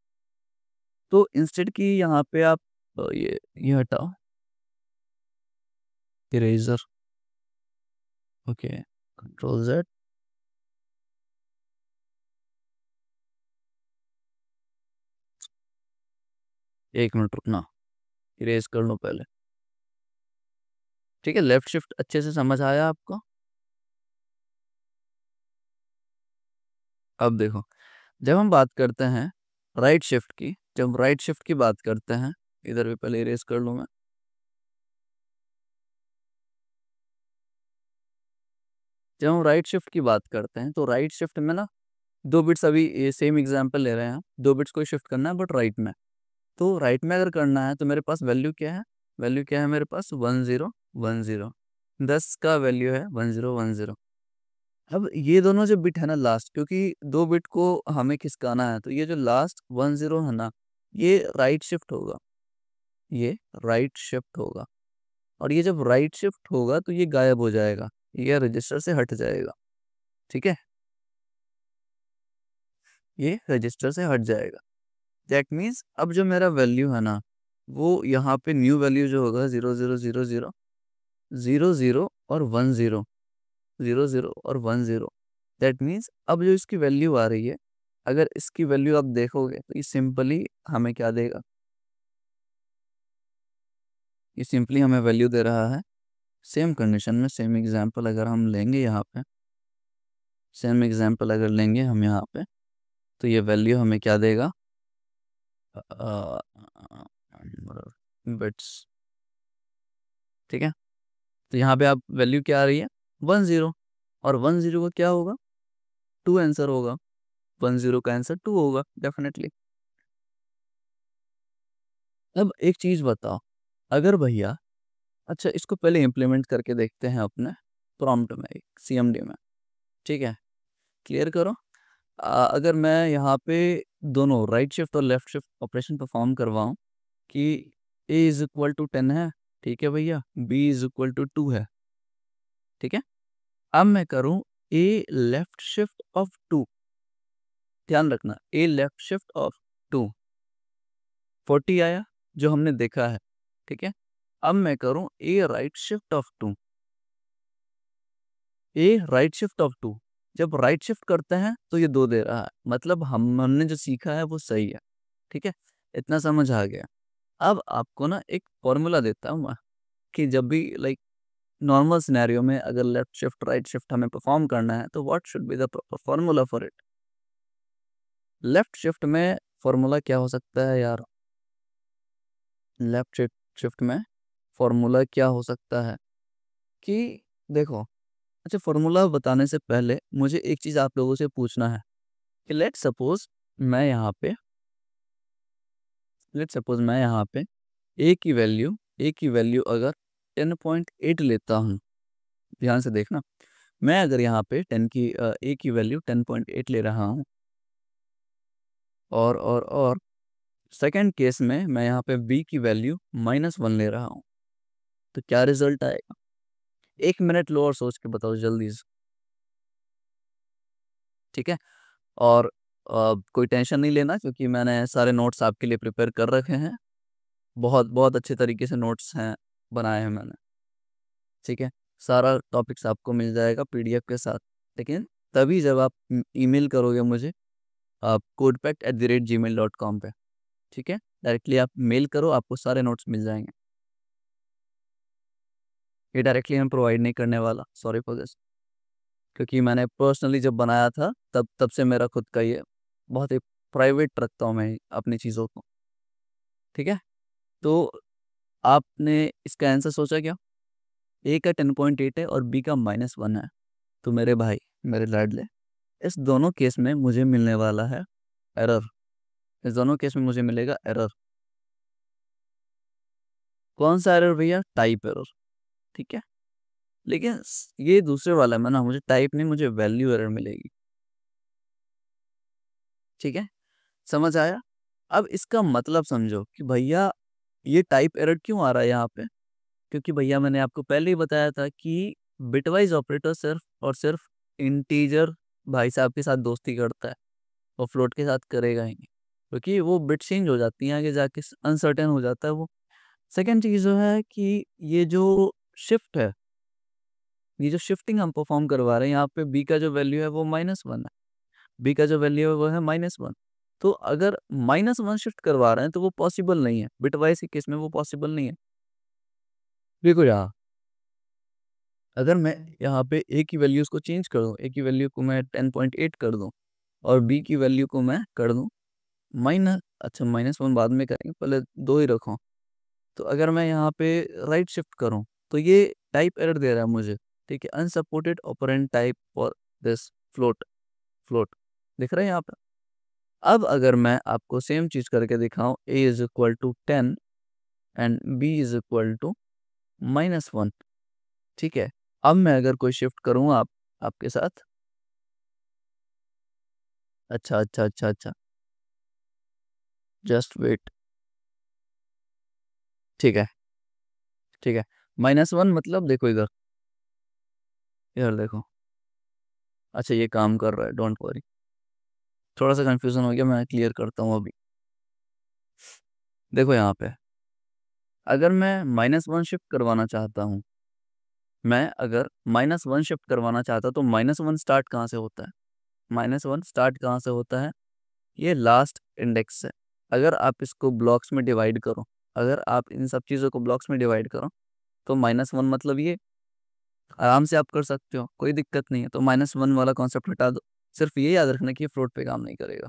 तो इंस्टेड की यहाँ पे आप ये हटाओ, इरेजर, ओके, कंट्रोल Z, एक मिनट रुकना, इरेज कर लो पहले, ठीक है। लेफ्ट शिफ्ट अच्छे से समझ आया आपको? अब देखो, जब हम बात करते हैं राइट शिफ्ट की, जब राइट शिफ्ट की बात करते हैं, इधर भी पहले इरेज कर लूँ मैं। जब हम राइट शिफ्ट की बात करते हैं तो राइट शिफ्ट में ना 2 बिट्स, अभी ये सेम एग्जांपल ले रहे हैं हम, 2 बिट्स को शिफ्ट करना है बट राइट में। तो राइट में अगर करना है तो मेरे पास वैल्यू क्या है? वैल्यू क्या है मेरे पास? 1010, 10 का वैल्यू है 1010। अब ये दोनों जो बिट है ना लास्ट, क्योंकि 2 बिट को हमें खिसकाना है, तो ये जो लास्ट 10 है ना, ये राइट शिफ्ट होगा, ये राइट शिफ्ट होगा। और ये जब राइट शिफ्ट होगा तो ये गायब हो जाएगा, ये रजिस्टर से हट जाएगा, ठीक है, ये रजिस्टर से हट जाएगा। दैट मीन्स अब जो मेरा वैल्यू है ना, वो यहाँ पे न्यू वैल्यू जो होगा 0000, 00 और 10, 00 और 10, दैट मीन्स अब जो इसकी वैल्यू आ रही है, अगर इसकी वैल्यू आप देखोगे तो ये सिंपली हमें क्या देगा? ये सिंपली हमें वैल्यू दे रहा है, सेम कंडीशन में, सेम एग्जांपल अगर हम लेंगे यहाँ पे, सेम एग्जांपल अगर लेंगे हम यहाँ पे, तो ये वैल्यू हमें क्या देगा? बिट्स, ठीक है। तो यहाँ पे आप वैल्यू क्या आ रही है? 10, और 10 का क्या होगा? 2 आंसर होगा, 10 का आंसर 2 होगा डेफिनेटली। अब एक चीज बताओ, अगर भैया, अच्छा इसको पहले इम्प्लीमेंट करके देखते हैं अपने प्रॉम्प्ट में, CMD में, ठीक है, क्लियर करो। अगर मैं यहाँ पे दोनों राइट शिफ्ट और लेफ्ट शिफ्ट ऑपरेशन परफॉर्म करवाऊँ कि A इज इक्वल टू 10 है, ठीक है भैया, B इज इक्वल टू 2 है, ठीक है। अब मैं करूँ A लेफ्ट शिफ्ट ऑफ 2, ध्यान रखना, A लेफ्ट शिफ्ट ऑफ 2, 40 आया जो हमने देखा है, ठीक है। अब मैं करूँ A right shift of 2, A right shift of 2, जब राइट शिफ्ट करते हैं तो ये 2 दे रहा है, मतलब हमने जो सीखा है वो सही है, ठीक है, इतना समझ आ गया। अब आपको ना एक फॉर्मूला देता हूँ मैं कि जब भी लाइक नॉर्मल सिनेरियो में अगर लेफ्ट शिफ्ट राइट शिफ्ट हमें परफॉर्म करना है तो what should be the proper formula for it. Left shift में फॉर्मूला क्या हो सकता है यार? लेफ्ट शिफ्ट में फॉर्मूला क्या हो सकता है कि देखो, अच्छा फॉर्मूला बताने से पहले मुझे एक चीज़ आप लोगों से पूछना है कि मैं यहाँ पे लेट सपोज मैं यहाँ पे ए की वैल्यू अगर 10.8 लेता हूँ, ध्यान से देखना, मैं अगर यहाँ पे ए की वैल्यू 10.8 ले रहा हूँ और सेकंड केस में मैं यहाँ पे बी की वैल्यू -1 ले रहा हूँ, तो क्या रिजल्ट आएगा? 1 मिनट लो और सोच के बताओ जल्दी से, ठीक है? और कोई टेंशन नहीं लेना क्योंकि मैंने सारे नोट्स आपके लिए प्रिपेयर कर रखे हैं, बहुत बहुत अच्छे तरीके से नोट्स हैं बनाए हैं मैंने, ठीक है? सारा टॉपिक्स आपको मिल जाएगा पीडीएफ के साथ, लेकिन तभी जब आप ईमेल करोगे मुझे आप codepact@gmail.com पे, ठीक है? डायरेक्टली आप मेल करो, आपको सारे नोट्स मिल जाएंगे। ये डायरेक्टली हम प्रोवाइड नहीं करने वाला, सॉरी फॉर दिस, क्योंकि मैंने पर्सनली जब बनाया था तब तब से मेरा खुद का ये बहुत ही प्राइवेट रखता हूँ मैं अपनी चीज़ों को, ठीक है? तो आपने इसका आंसर सोचा क्या? ए का 10.8 है और बी का -1 है, तो मेरे भाई, मेरे लाडले, इस दोनों केस में मुझे मिलने वाला है एरर। इस दोनों केस में मुझे मिलेगा एरर। कौन सा एरर भैया? टाइप एरर, ठीक है? लेकिन ये दूसरे वाला में ना मुझे टाइप नहीं, मुझे वैल्यू एरर मिलेगी, ठीक है? समझ आया? अब इसका मतलब समझो कि भैया ये टाइप एरर क्यों आ रहा है यहाँ पे, क्योंकि भैया मैंने आपको पहले ही बताया था कि बिटवाइज ऑपरेटर सिर्फ और सिर्फ इंटीजर भाई साहब के साथ दोस्ती करता है और फ्लोट के साथ करेगा ही नहीं, क्योंकि वो बिट चेंज हो जाती हैं आगे जाके, अनसर्टेन हो जाता है वो। सेकंड चीज़ जो है कि ये जो शिफ्ट है, ये जो शिफ्टिंग हम परफॉर्म करवा रहे हैं यहाँ पे, बी का जो वैल्यू है वो -1 है, बी का जो वैल्यू है वो है -1। तो अगर -1 शिफ्ट करवा रहे हैं तो वो पॉसिबल नहीं है, बिटवाइज के केस में वो पॉसिबल नहीं है। देखो यहाँ, अगर मैं यहाँ पे ए की वैल्यूज़ को चेंज कर दूँ, ए की वैल्यू को मैं 10.8 कर दूँ और बी की वैल्यू को मैं कर दूँ अच्छा -1 बाद में करेंगे, पहले 2 ही रखो। तो अगर मैं यहाँ पे राइट शिफ्ट करूँ तो ये टाइप एरर दे रहा है मुझे, ठीक है? Unsupported operand type for this float, float दिख रहा है यहाँ पे। अब अगर मैं आपको सेम चीज़ करके दिखाऊँ, a is equal to 10 and b is equal to -1, ठीक है? अब मैं अगर कोई शिफ्ट करूँ आपके साथ, अच्छा, जस्ट वेट, ठीक है, ठीक है। -1 मतलब देखो इधर, इधर देखो, अच्छा ये काम कर रहा है, डोंट वरी। थोड़ा सा कंफ्यूजन हो गया, मैं क्लियर करता हूँ अभी। देखो यहाँ पे, अगर मैं -1 शिफ्ट करवाना चाहता हूँ, मैं अगर -1 शिफ्ट करवाना चाहता हूँ तो -1 स्टार्ट कहाँ से होता है? -1 स्टार्ट कहाँ से होता है? ये लास्ट इंडेक्स से। अगर आप इसको ब्लॉक्स में डिवाइड करो, अगर आप इन सब चीज़ों को ब्लॉक्स में डिवाइड करो तो -1 मतलब ये आराम से आप कर सकते हो, कोई दिक्कत नहीं है। तो -1 वाला कॉन्सेप्ट हटा दो, सिर्फ ये याद रखना कि ये फ्लोट पे काम नहीं करेगा,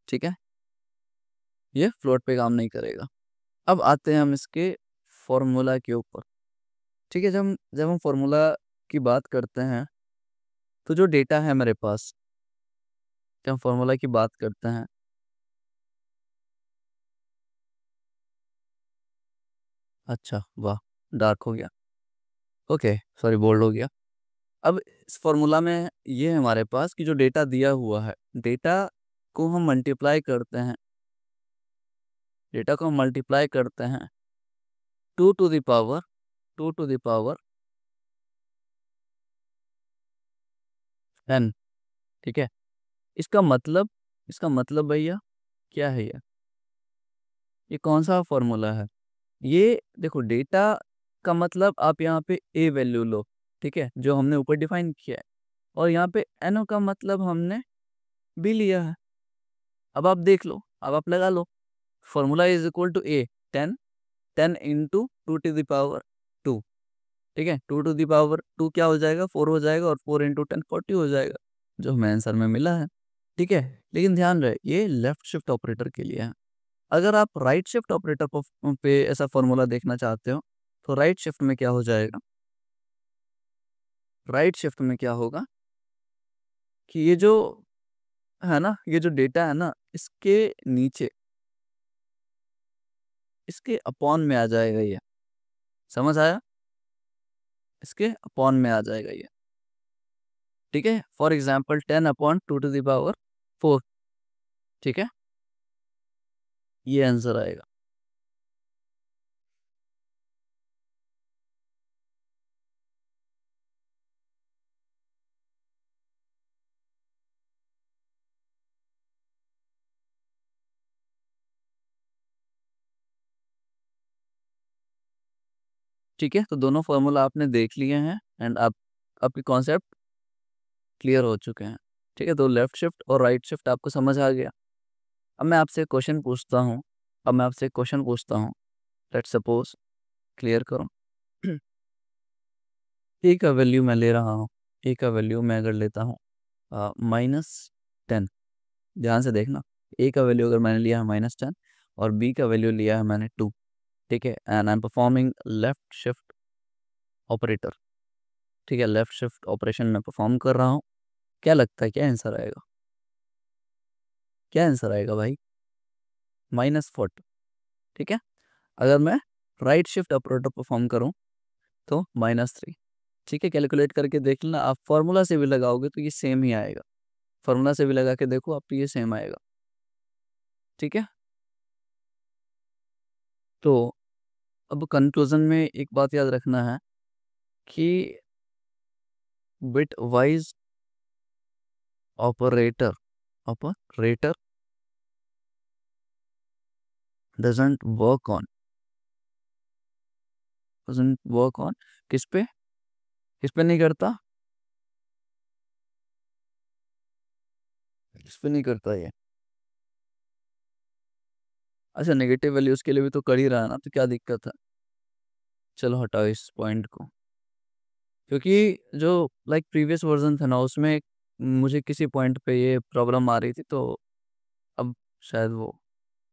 ठीक है? ये फ्लोट पे काम नहीं करेगा। अब आते हैं हम इसके फॉर्मूला के ऊपर, ठीक है? जब हम फॉर्मूला की बात करते हैं तो जो डेटा है मेरे पास, जब हम फॉर्मूला की बात करते हैं, अच्छा वाह, डार्क हो गया, ओके सॉरी, बोल्ड हो गया। अब इस फॉर्मूला में ये है हमारे पास कि जो डेटा दिया हुआ है, डेटा को हम मल्टीप्लाई करते हैं, डेटा को हम मल्टीप्लाई करते हैं 2 to the power 2 to the power n, ठीक है? इसका मतलब भैया क्या है ये कौन सा फॉर्मूला है? ये देखो, डेटा का मतलब आप यहाँ पे ए वैल्यू लो, ठीक है? जो हमने ऊपर डिफाइन किया है, और यहाँ पे एन का मतलब हमने बी लिया है। अब आप देख लो, अब आप लगा लो, formula is equal to A 10 10 into 2 ठीक है। 2 क्या हो जाएगा, 4 हो जाएगा, और 4 इंटू 10 40 हो जाएगा, जो हमें आंसर में मिला है। ठीक है, लेकिन ध्यान रहे ये लेफ्ट शिफ्ट ऑपरेटर के लिए है। अगर आप राइट शिफ्ट ऑपरेटर पे ऐसा फॉर्मूला देखना चाहते हो तो राइट शिफ्ट में क्या हो जाएगा, राइट शिफ्ट में क्या होगा कि ये जो है ना, ये जो डेटा है ना, इसके नीचे इसके अपॉन में आ जाएगा ये, समझ आया, इसके अपॉन में आ जाएगा ये। ठीक है, फॉर एग्जाम्पल 10/2 4, ठीक है, ये आंसर आएगा। ठीक है, तो दोनों फॉर्मूला आपने देख लिए हैं एंड आप आपके कॉन्सेप्ट क्लियर हो चुके हैं। ठीक है, तो लेफ्ट शिफ्ट और राइट शिफ्ट आपको समझ आ गया। अब मैं आपसे क्वेश्चन पूछता हूँ, लेट्स सपोज, क्लियर करो। ए का वैल्यू मैं ले रहा हूँ, ए का वैल्यू मैं अगर लेता हूँ -10, ध्यान से देखना, ए का वैल्यू अगर मैंने लिया है -10 और बी का वैल्यू लिया है मैंने 2, ठीक है, and I am performing left shift operator. ठीक है, लेफ्ट शिफ्ट ऑपरेशन में परफॉर्म कर रहा हूँ। क्या लगता है क्या आंसर आएगा, क्या आंसर आएगा भाई? -40। ठीक है, अगर मैं राइट शिफ्ट ऑपरेटर परफॉर्म करूँ तो -3। ठीक है, कैलकुलेट करके देख लेना, आप फार्मूला से भी लगाओगे तो ये सेम ही आएगा, फार्मूला से भी लगा के देखो आप, तो ये सेम आएगा। ठीक है, तो अब कंक्लूजन में एक बात याद रखना है कि bit wise operator operator doesn't work on किस पे, किस पे नहीं करता, किस पे नहीं करता ये? अच्छा, नेगेटिव वैल्यूज के लिए भी तो कर ही रहा है ना, तो क्या दिक्कत है? चलो हटाओ इस पॉइंट को, क्योंकि जो लाइक प्रीवियस वर्जन था ना, उसमें मुझे किसी पॉइंट पे ये प्रॉब्लम आ रही थी, तो अब शायद वो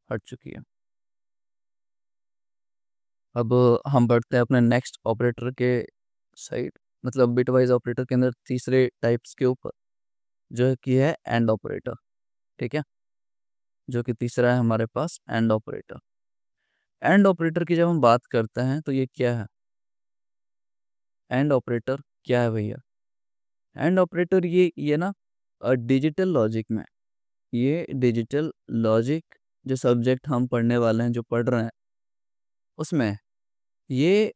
हट चुकी है। अब हम बढ़ते हैं अपने नेक्स्ट ऑपरेटर के साइड, मतलब बिटवाइज ऑपरेटर के अंदर तीसरे टाइप्स के ऊपर, जो कि है एंड ऑपरेटर। ठीक है, जो कि तीसरा है हमारे पास एंड ऑपरेटर। एंड ऑपरेटर की जब हम बात करते हैं तो ये क्या है, एंड ऑपरेटर क्या है भैया? एंड ऑपरेटर ये ना डिजिटल लॉजिक में, ये डिजिटल लॉजिक जो सब्जेक्ट हम पढ़ने वाले हैं, जो पढ़ रहे हैं, उसमें ये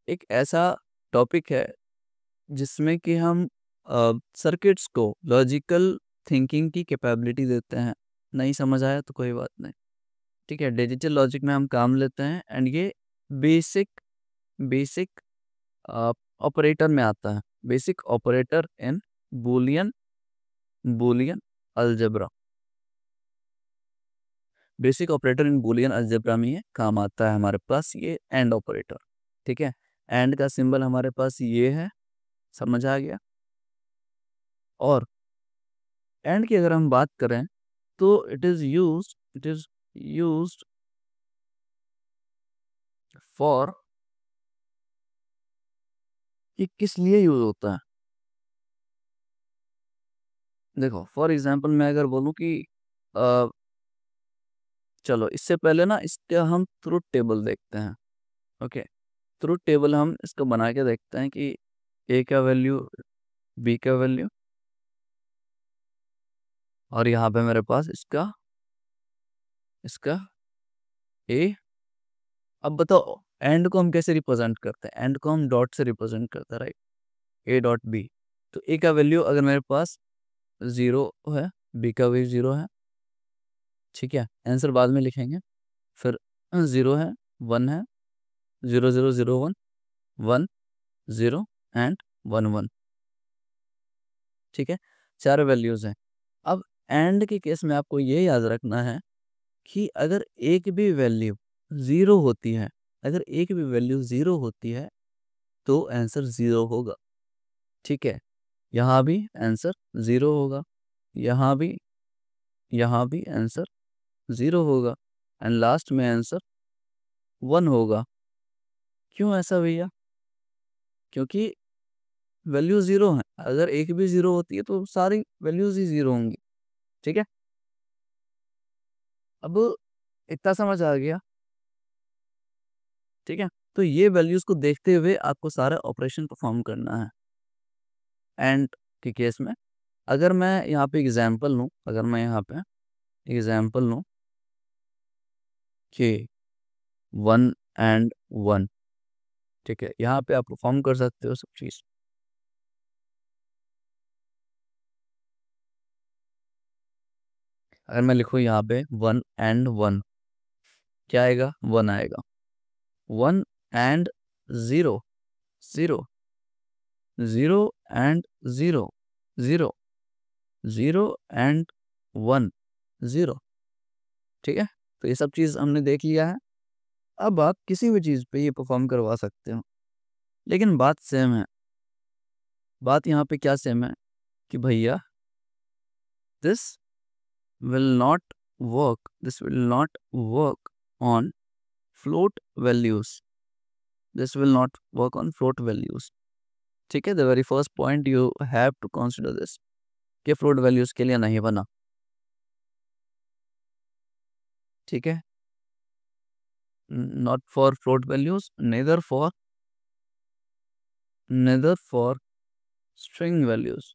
एक ऐसा टॉपिक है जिसमें कि हम सर्किट्स को लॉजिकल थिंकिंग की कैपेबिलिटी देते हैं। नहीं समझ आया तो कोई बात नहीं। ठीक है, डिजिटल लॉजिक में हम काम लेते हैं एंड ये बेसिक बेसिक ऑपरेटर में आता है, basic operator in Boolean Boolean algebra. Basic operator in Boolean algebra में ये काम आता है हमारे पास, ये एंड ऑपरेटर। ठीक है, एंड का सिंबल हमारे पास ये है, समझ आ गया। और एंड की अगर हम बात करें तो इट इज यूज्ड फॉर, ये किस लिए यूज होता है? देखो फॉर एग्जांपल मैं अगर बोलूं कि अ, चलो इससे पहले ना इसका हम ट्रुथ टेबल देखते हैं। ओके, ट्रुथ टेबल हम इसको बना के देखते हैं कि ए का वैल्यू, बी का वैल्यू, और यहाँ पे मेरे पास इसका इसका ए। अब बताओ एंड को हम कैसे रिप्रेजेंट करते हैं? एंड को हम डॉट से रिप्रेजेंट करते हैं, राइट, ए डॉट बी। तो ए का वैल्यू अगर मेरे पास 0 है, बी का वैल्यू 0 है, ठीक है, आंसर बाद में लिखेंगे। फिर 0 है, 1 है, 0 0 0 1 1 0 एंड 1 1। ठीक है, चार वैल्यूज हैं। अब एंड के केस में आपको ये याद रखना है कि अगर एक भी वैल्यू ज़ीरो होती है, अगर एक भी वैल्यू ज़ीरो होती है तो आंसर ज़ीरो होगा। ठीक है? यहाँ भी आंसर ज़ीरो होगा, यहाँ भी आंसर ज़ीरो होगा एंड लास्ट में आंसर 1 होगा। क्यों ऐसा भैया? क्योंकि वैल्यू ज़ीरो है। अगर एक भी ज़ीरो होती है तो सारी वैल्यूज़ ही ज़ीरो होंगी। ठीक है? अब इतना समझ आ गया। ठीक है? तो ये वैल्यूज़ को देखते हुए आपको सारा ऑपरेशन परफ़ॉर्म करना है। एंड के केस में अगर मैं यहाँ पे एग्ज़ाम्पल लूँ कि 1 एंड 1, ठीक है? यहाँ पे आप परफ़ॉर्म कर सकते हो सब चीज़। अगर मैं लिखूँ यहाँ पे 1 एंड 1, क्या आएगा? 1 आएगा। 1 एंड 0, 0, 0 एंड 0, 0, 0 एंड 1, 0। ठीक है? तो ये सब चीज़ हमने देख लिया है। अब आप किसी भी चीज़ पे ये परफ़ॉर्म करवा सकते हो। लेकिन बात सेम है। बात यहाँ पे क्या सेम है कि भैया this will not this will not work on float values. This will not work on float values. ठीक है? The very first point you have to consider this कि फ्लोट वैल्यूज़ के लिए नहीं बना। ठीक है? Not for float values, neither for string values.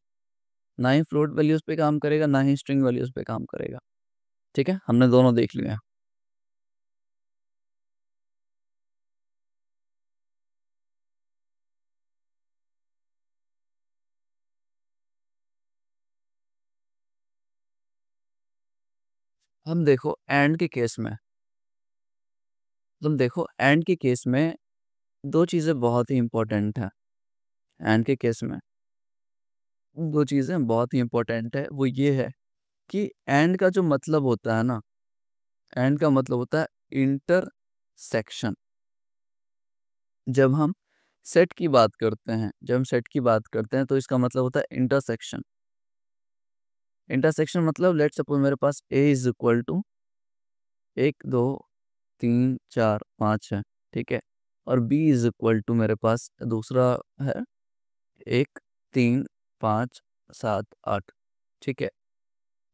ना ही फ्लोट वैल्यूज़ पे काम करेगा, ना ही स्ट्रिंग वैल्यूज़ पे काम करेगा। ठीक है? हमने दोनों देख लिए हैं। हम देखो एंड के केस में दो चीज़ें बहुत ही इम्पोर्टेंट हैं। एंड के केस में दो चीज़ें बहुत ही इम्पोर्टेंट है, वो ये है कि एंड का जो मतलब होता है ना, एंड का मतलब होता है इंटरसेक्शन। जब हम सेट की बात करते हैं तो इसका मतलब होता है इंटरसेक्शन। इंटरसेक्शन मतलब लेट्स सपोज मेरे पास a इज इक्वल टू 1 2 3 4 5 है। ठीक है? और b इज इक्वल टू मेरे पास दूसरा है 1 3 5 7 8। ठीक है?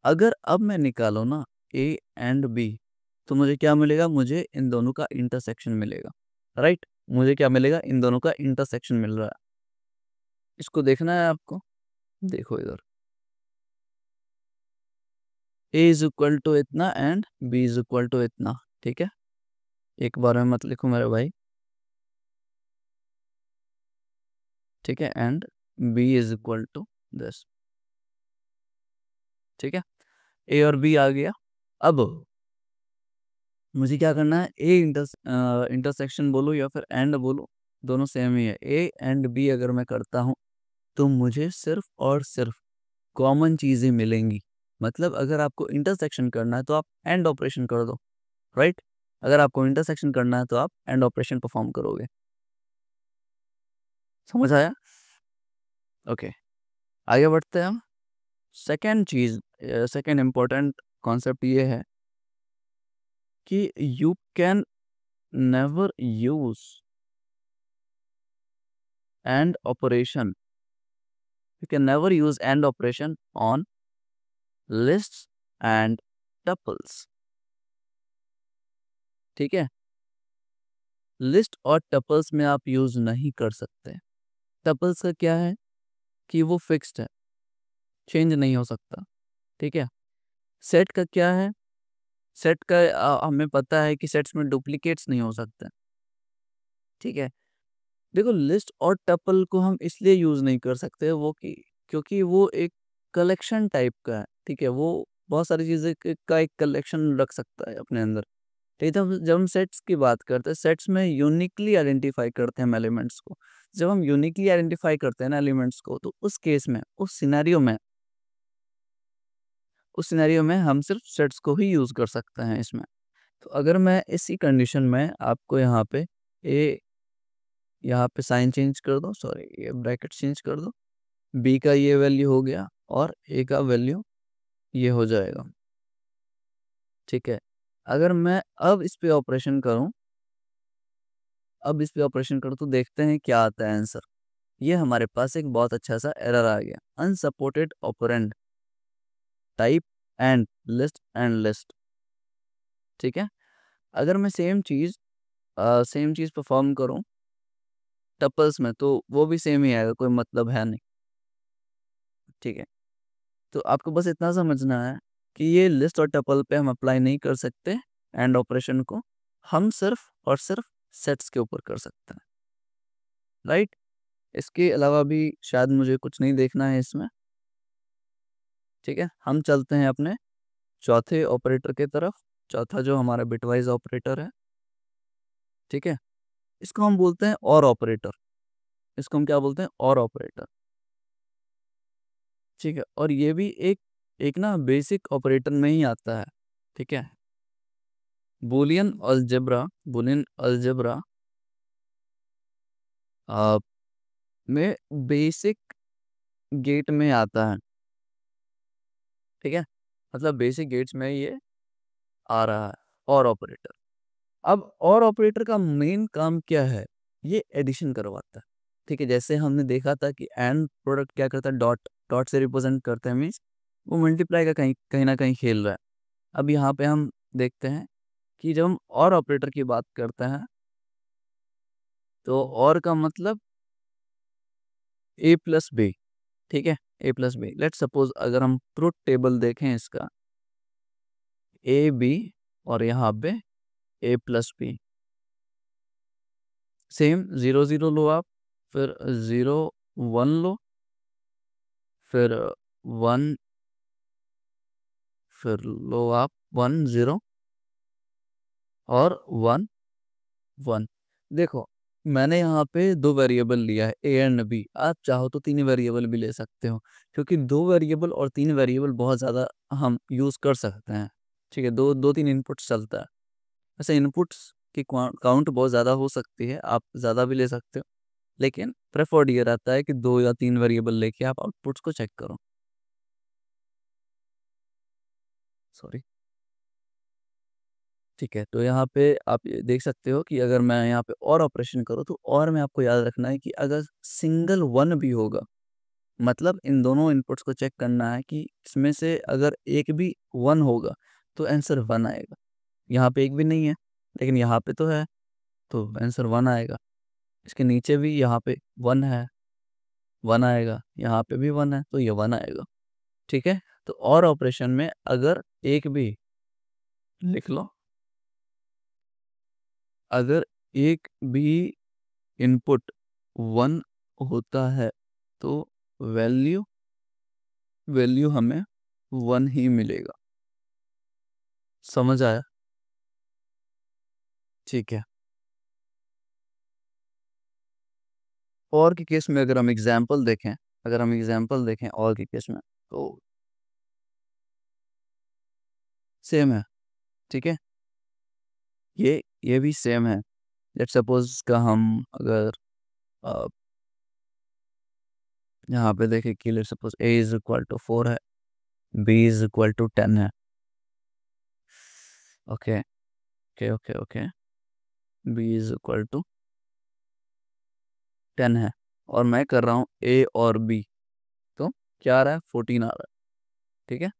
अगर अब मैं निकालो ना a एंड b, तो मुझे क्या मिलेगा? मुझे इन दोनों का इंटरसेक्शन मिलेगा। राइट? मुझे क्या मिलेगा? इन दोनों का इंटरसेक्शन मिल रहा है। इसको देखना है आपको। देखो इधर a इज इक्वल टू इतना and b is equal to इतना। ठीक है? एक बार में मत लिखो मेरे भाई। ठीक है? And b is equal to this. ठीक है? a और b आ गया। अब मुझे क्या करना है? इंटरसेक्शन बोलो या फिर एंड बोलो, दोनों सेम ही है। a एंड b अगर मैं करता हूँ तो मुझे सिर्फ और सिर्फ कॉमन चीज़ें मिलेंगी। मतलब अगर आपको इंटरसेक्शन करना है तो आप एंड ऑपरेशन कर दो। राइट? अगर आपको इंटरसेक्शन करना है तो आप एंड ऑपरेशन परफॉर्म करोगे। समझ आया? ओके, आगे बढ़ते हैं हम। सेकेंड इम्पोर्टेंट कॉन्सेप्ट ये है कि you can never use and operation on lists and tuples. ठीक है? लिस्ट और टपल्स में आप यूज नहीं कर सकते। टपल्स का क्या है कि वो फिक्स्ड है, चेंज नहीं हो सकता। ठीक है? सेट का क्या है? सेट का हमें पता है कि सेट्स में डुप्लीकेट्स नहीं हो सकते। ठीक है? देखो लिस्ट और टपल को हम इसलिए यूज नहीं कर सकते वो कि क्योंकि वो एक कलेक्शन टाइप का है। ठीक है? वो बहुत सारी चीजें का एक कलेक्शन रख सकता है अपने अंदर। ठीक है? जब हम सेट्स की बात करते हैं, सेट्स में यूनिकली आइडेंटिफाई करते हैं हम एलिमेंट्स को। जब हम यूनिकली आइडेंटिफाई करते हैं ना एलिमेंट्स को, तो उस केस में, उस सिनेरियो में हम सिर्फ सेट्स को ही यूज़ कर सकते हैं इसमें। तो अगर मैं इसी कंडीशन में आपको यहाँ पे यहाँ पे साइन चेंज कर दो, सॉरी ये ब्रैकेट चेंज कर दो, बी का ये वैल्यू हो गया और ए का वैल्यू ये हो जाएगा। ठीक है, अगर मैं अब इस पे ऑपरेशन करूं तो देखते हैं क्या आता है आंसर। ये हमारे पास एक बहुत अच्छा सा एरर आ गया, unsupported operand type and list. ठीक है, अगर मैं सेम चीज़ परफॉर्म करूं टपल्स में तो वो भी सेम ही आएगा, कोई मतलब है नहीं। ठीक है, तो आपको बस इतना समझना है कि ये लिस्ट और टपल पे हम अप्लाई नहीं कर सकते एंड ऑपरेशन को, हम सिर्फ और सिर्फ सेट्स के ऊपर कर सकते हैं, राइट। इसके अलावा भी शायद मुझे कुछ नहीं देखना है इसमें। ठीक है, हम चलते हैं अपने चौथे ऑपरेटर के तरफ, चौथा जो हमारा बिटवाइज ऑपरेटर है। ठीक है, इसको हम बोलते हैं और ऑपरेटर, इसको हम क्या बोलते हैं, और ऑपरेटर। ठीक है, और ये भी एक ना बेसिक ऑपरेटर में ही आता है। ठीक है, बूलियन अलजेब्रा में बेसिक गेट में आता है। ठीक है, मतलब बेसिक गेट्स में ये आ रहा है और ऑपरेटर। अब और ऑपरेटर का मेन काम क्या है, ये एडिशन करवाता है। ठीक है, जैसे हमने देखा था कि एंड प्रोडक्ट क्या करता है, डॉट डॉट से रिप्रेजेंट करते हैं, मीन्स वो मल्टीप्लाई का कहीं कहीं ना कहीं खेल रहा है। अब यहाँ पे हम देखते हैं कि जब हम और ऑपरेटर की बात करते हैं तो और का मतलब ए प्लस बी। ठीक है, a plus b, let suppose अगर हम ट्रुथ टेबल देखें इसका, ए बी और यहाँ पे ए प्लस बी, सेम 0 0 लो आप, फिर 0 1 लो, फिर 1, फिर लो आप 1 0 और 1 1। देखो मैंने यहाँ पे दो वेरिएबल लिया है ए एंड बी, आप चाहो तो तीन वेरिएबल भी ले सकते हो, क्योंकि दो वेरिएबल और तीन वेरिएबल बहुत ज़्यादा हम यूज़ कर सकते हैं। ठीक है, दो दो तीन इनपुट्स चलता है। वैसे इनपुट्स की काउंट बहुत ज़्यादा हो सकती है, आप ज़्यादा भी ले सकते हो, लेकिन प्रेफर्ड ये रहता है कि दो या तीन वेरिएबल लेके आप आउटपुट्स को चेक करो। सॉरी। ठीक है, तो यहाँ पे आप ये देख सकते हो कि अगर मैं यहाँ पे और ऑपरेशन करूँ तो और में आपको याद रखना है कि अगर सिंगल वन भी होगा, मतलब इन दोनों इनपुट्स को चेक करना है कि इसमें से अगर एक भी वन होगा तो आंसर वन आएगा। यहाँ पे एक भी नहीं है लेकिन यहाँ पे तो है, तो आंसर वन आएगा। इसके नीचे भी यहाँ पे वन है, वन आएगा, यहाँ पे भी वन है तो ये वन आएगा। ठीक है, तो और ऑपरेशन में अगर एक भी, लिख लो, अगर एक भी इनपुट वन होता है तो वैल्यू वैल्यू हमें वन ही मिलेगा। समझ आया? ठीक है, और के केस में अगर हम एग्जांपल देखें, और के केस में तो सेम है। ठीक है, ये भी सेम है। लेट्स सपोज का हम अगर अ, यहाँ पे देखें कि let's suppose a is equal to 4 है, b इज इक्वल टू 10 है। Okay okay okay okay, b is equal to 10 है और मैं कर रहा हूँ a और b, तो क्या आ रहा है, 14 आ रहा है। ठीक है,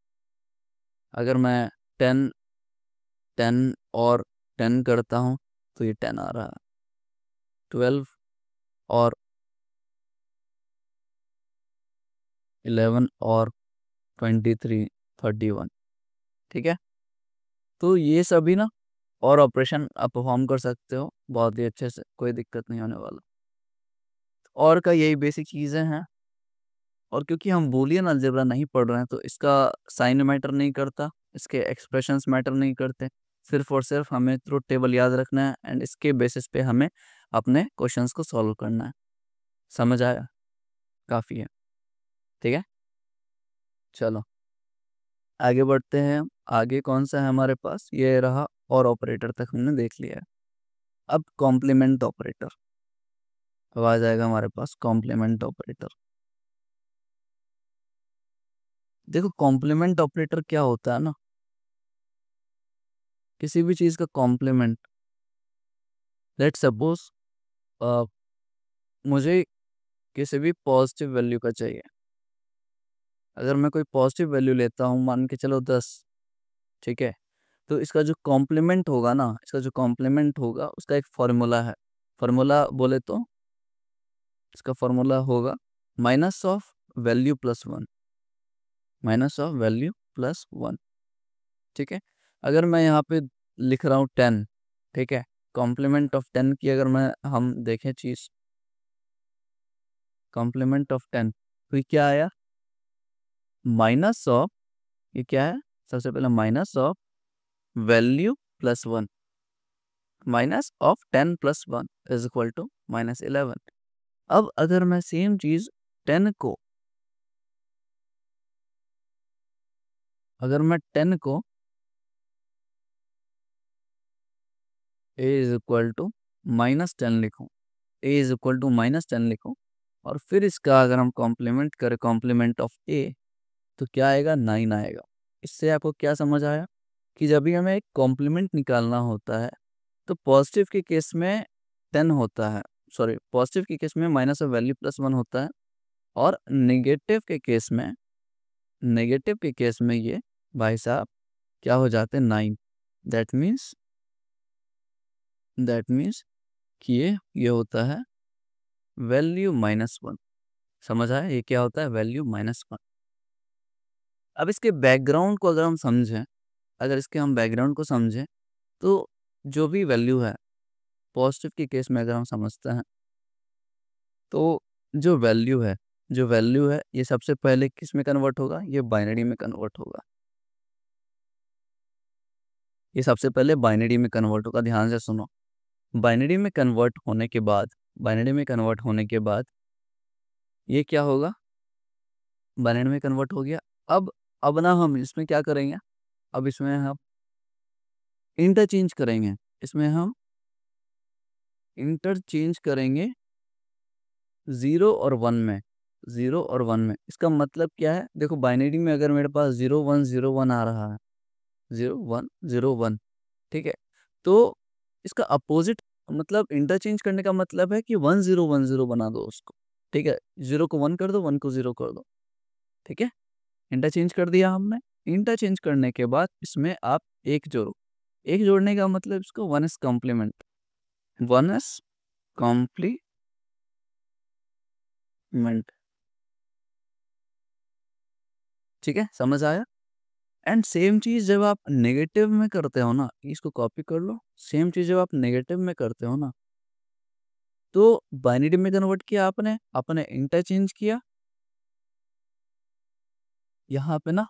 अगर मैं 10 10 और 10 करता हूँ तो ये 10 आ रहा है, 12 और 11 और 23 31। ठीक है, तो ये सभी ना और ऑपरेशन आप परफॉर्म कर सकते हो बहुत ही अच्छे से, कोई दिक्कत नहीं होने वाला। और का यही बेसिक चीज़ें हैं, और क्योंकि हम बूलियन अलजेब्रा नहीं पढ़ रहे हैं तो इसका साइन मैटर नहीं करता, इसके एक्सप्रेशंस मैटर नहीं करते, सिर्फ और सिर्फ हमें ट्रुथ टेबल याद रखना है एंड इसके बेसिस पे हमें अपने क्वेश्चंस को सॉल्व करना है। समझ आया? काफ़ी है। ठीक है, चलो। आगे बढ़ते हैं हम। आगे कौन सा है हमारे पास, ये रहा, और ऑपरेटर तक हमने देख लिया है। अब कॉम्प्लीमेंट ऑपरेटर, अब आ जाएगा हमारे पास कॉम्प्लीमेंट ऑपरेटर। देखो कॉम्प्लीमेंट ऑपरेटर क्या होता है ना, किसी भी चीज़ का कॉम्प्लीमेंट, लेट सपोज मुझे किसी भी पॉजिटिव वैल्यू का चाहिए। अगर मैं कोई पॉजिटिव वैल्यू लेता हूँ, मान के चलो 10, ठीक है, तो इसका जो कॉम्प्लीमेंट होगा ना, इसका जो कॉम्प्लीमेंट होगा उसका एक फार्मूला है। फार्मूला बोले तो इसका फार्मूला होगा minus of value plus one, minus of value plus one. ठीक है, अगर मैं यहाँ पे लिख रहा हूँ 10, ठीक है, कॉम्प्लीमेंट ऑफ 10 की अगर मैं हम देखें चीज़, कॉम्प्लीमेंट ऑफ 10, तो ये क्या आया, माइनस ऑफ, ये क्या है, सबसे पहले minus of value plus one, minus of 10 plus one is equal to -11। अब अगर मैं सेम चीज 10 को, अगर मैं 10 को a इज इक्वल टू -10 लिखूं, a इज इक्वल टू -10 लिखूं, और फिर इसका अगर हम कॉम्प्लीमेंट करें, कॉम्प्लीमेंट ऑफ a, तो क्या आएगा, 9 आएगा। इससे आपको क्या समझ आया कि जब भी हमें एक कॉम्प्लीमेंट निकालना होता है तो पॉजिटिव के केस में 10 होता है, सॉरी, पॉजिटिव के केस में minus of value plus one होता है, और नेगेटिव के केस में, नेगेटिव के केस में ये भाई साहब क्या हो जाते हैं, 9। दैट मीन्स, दैट मीन्स कि ये होता है वैल्यू -1। समझ आया, ये क्या होता है, वैल्यू -1। अब इसके बैकग्राउंड को अगर हम समझें, अगर इसके हम बैकग्राउंड को समझें, तो जो भी वैल्यू है पॉजिटिव के केस में अगर हम समझते हैं, तो जो वैल्यू है, जो वैल्यू है ये सबसे पहले किस में कन्वर्ट होगा, ये बाइनरी में कन्वर्ट होगा। ये सबसे पहले बाइनरी में कन्वर्ट होगा, ध्यान से सुनो। बाइनरी में कन्वर्ट होने के बाद, बाइनरी में कन्वर्ट होने के बाद ये क्या होगा, बाइनरी में कन्वर्ट हो गया। अब ना हम इसमें क्या करेंगे, अब इसमें हम इंटरचेंज करेंगे, इसमें हम इंटरचेंज करेंगे 0 और 1 में, 0 और 1 में। इसका मतलब क्या है, देखो बाइनरी में अगर मेरे पास 0 1 0 1 आ रहा है, 0 1 0 1, ठीक है, तो इसका अपोजिट, मतलब इंटरचेंज करने का मतलब है कि 1 0 1 0 बना दो उसको, ठीक है, 0 को 1 कर दो, 1 को 0 कर दो, ठीक है, इंटरचेंज कर दिया हमने। इंटरचेंज करने के बाद इसमें आप एक जोड़ो, एक जोड़ने का मतलब इसको 1 इज कॉम्प्लीमेंट, 1 इज कॉम्प्लीमेंट। ठीक है, समझ आया। एंड सेम चीज़ जब आप नेगेटिव में करते हो ना, इसको कॉपी कर लो, सेम चीज़ जब आप नेगेटिव में करते हो ना, तो बाइनरी में कन्वर्ट किया आपने, आपने इंटरचेंज किया यहाँ पे ना,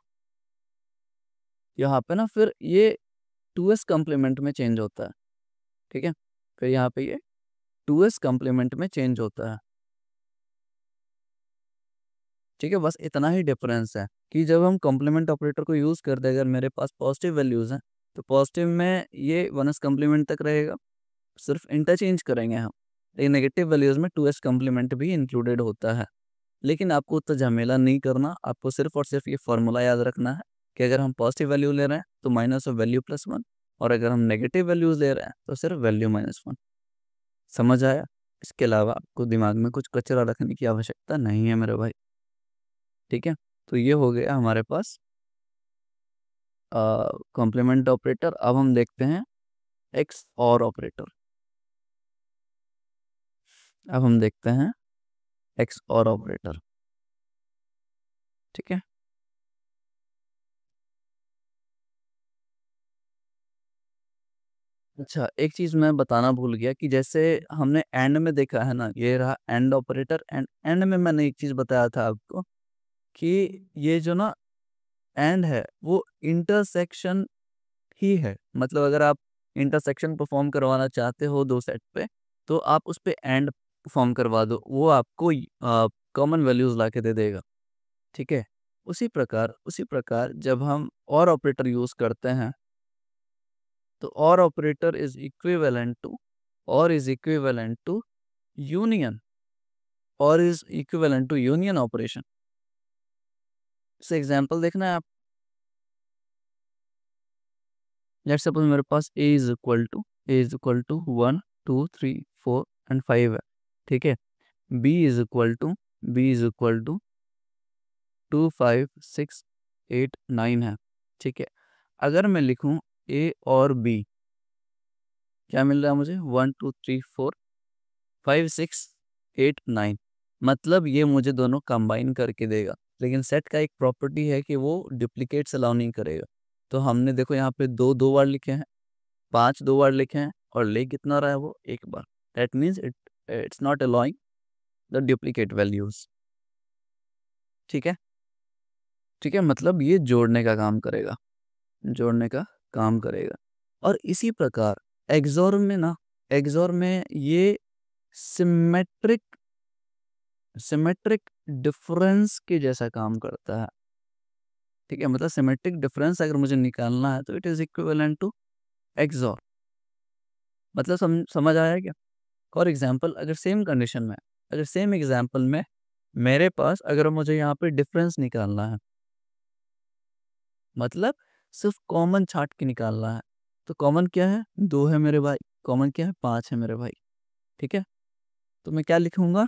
यहाँ पे ना, फिर ये 2s कॉम्प्लीमेंट में चेंज होता है, ठीक है, फिर यहाँ पे ये 2s कॉम्प्लीमेंट में चेंज होता है, ठीक है। बस इतना ही डिफरेंस है कि जब हम कॉम्प्लीमेंट ऑपरेटर को यूज़ करते हैं, अगर मेरे पास पॉजिटिव वैल्यूज़ हैं, तो पॉजिटिव में ये 1s कॉम्प्लीमेंट तक रहेगा, सिर्फ इंटरचेंज करेंगे हम। लेकिन नेगेटिव वैल्यूज़ में 2s कॉम्प्लीमेंट भी इंक्लूडेड होता है। लेकिन आपको उतना झमेला नहीं करना, आपको सिर्फ और सिर्फ ये फार्मूला याद रखना है कि अगर हम पॉजिटिव वैल्यू ले रहे हैं तो minus of value plus one, और अगर हम नेगेटिव वैल्यूज़ ले रहे हैं तो सिर्फ वैल्यू -1। समझ आया। इसके अलावा आपको दिमाग में कुछ कचरा रखने की आवश्यकता नहीं है मेरे भाई, ठीक है। तो ये हो गया हमारे पास कॉम्प्लीमेंट ऑपरेटर। अब हम देखते हैं एक्स और ऑपरेटर। अब हम देखते हैं एक्स और ऑपरेटर, ठीक है। अच्छा, एक चीज़ मैं बताना भूल गया कि जैसे हमने एंड में देखा है ना, ये रहा एंड ऑपरेटर, एंड एंड में मैंने एक चीज़ बताया था आपको कि ये जो ना एंड है वो इंटरसेक्शन ही है। मतलब अगर आप इंटरसेक्शन परफॉर्म करवाना चाहते हो दो सेट पे, तो आप उस पे एंड परफॉर्म करवा दो, वो आपको कॉमन वैल्यूज ला के दे देगा, ठीक है। उसी प्रकार जब हम और ऑपरेटर यूज करते हैं तो or operator is equivalent to union or is equivalent to union operation. से एग्जांपल देखना है आप। लेट्स सपोज मेरे पास a is equal to 1 2 3 4 and 5 है, ठीक है। b इज इक्वल टू 2 5 6 8 9 है, ठीक है। अगर मैं लिखूं a और b, क्या मिल रहा है मुझे? 1 2 3 4 5 6 8 9, मतलब ये मुझे दोनों कंबाइन करके देगा। लेकिन सेट का एक प्रॉपर्टी है कि वो डुप्लीकेट्स अलाउ नहीं करेगा। तो हमने देखो यहाँ पे दो बार लिखे हैं, 5 दो बार लिखे हैं, और ले कितना रहा है वो? एक बार। That means it's not allowing the duplicate values, ठीक है। ठीक है, मतलब ये जोड़ने का काम करेगा, जोड़ने का काम करेगा। और इसी प्रकार एक्सोर में ये सिमेट्रिक डिफरेंस के जैसा काम करता है, ठीक है। मतलब सिमेट्रिक डिफरेंस अगर मुझे निकालना है तो it is equivalent to XOR. मतलब समझ आया क्या? फॉर एग्जाम्पल अगर सेम एग्जाम्पल में मेरे पास अगर मुझे यहाँ पे डिफरेंस निकालना है, मतलब सिर्फ कॉमन छाट के निकालना है, तो कॉमन क्या है? 2 है मेरे भाई। कॉमन क्या है? 5 है मेरे भाई, ठीक है। तो मैं क्या लिखूंगा?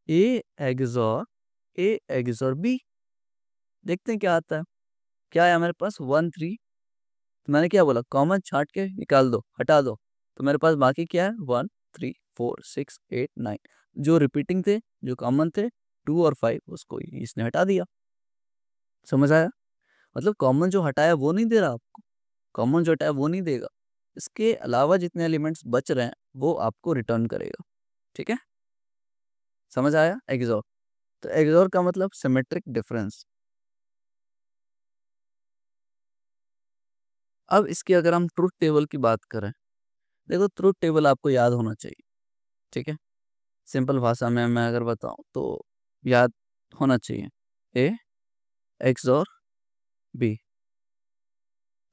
ए एग्जॉर बी। देखते हैं क्या आता है। क्या है मेरे पास? 1 3। तो मैंने क्या बोला? कॉमन छाट के निकाल दो, हटा दो। तो मेरे पास बाकी क्या है? 1 3 4 6 8 9। जो रिपीटिंग थे, जो कॉमन थे 2 और 5, उसको इसने हटा दिया। समझ आया? मतलब कॉमन जो हटाया वो नहीं दे रहा आपको, कॉमन जो हटाया वो नहीं देगा, इसके अलावा जितने एलिमेंट्स बच रहे हैं वो आपको रिटर्न करेगा, ठीक है। समझ आया? एक्सोर। तो एक्सोर का मतलब सिमेट्रिक डिफरेंस। अब इसकी अगर हम ट्रुथ टेबल की बात करें, देखो ट्रुथ टेबल आपको याद होना चाहिए, ठीक है। सिंपल भाषा में मैं अगर बताऊं तो याद होना चाहिए ए एक्सोर B,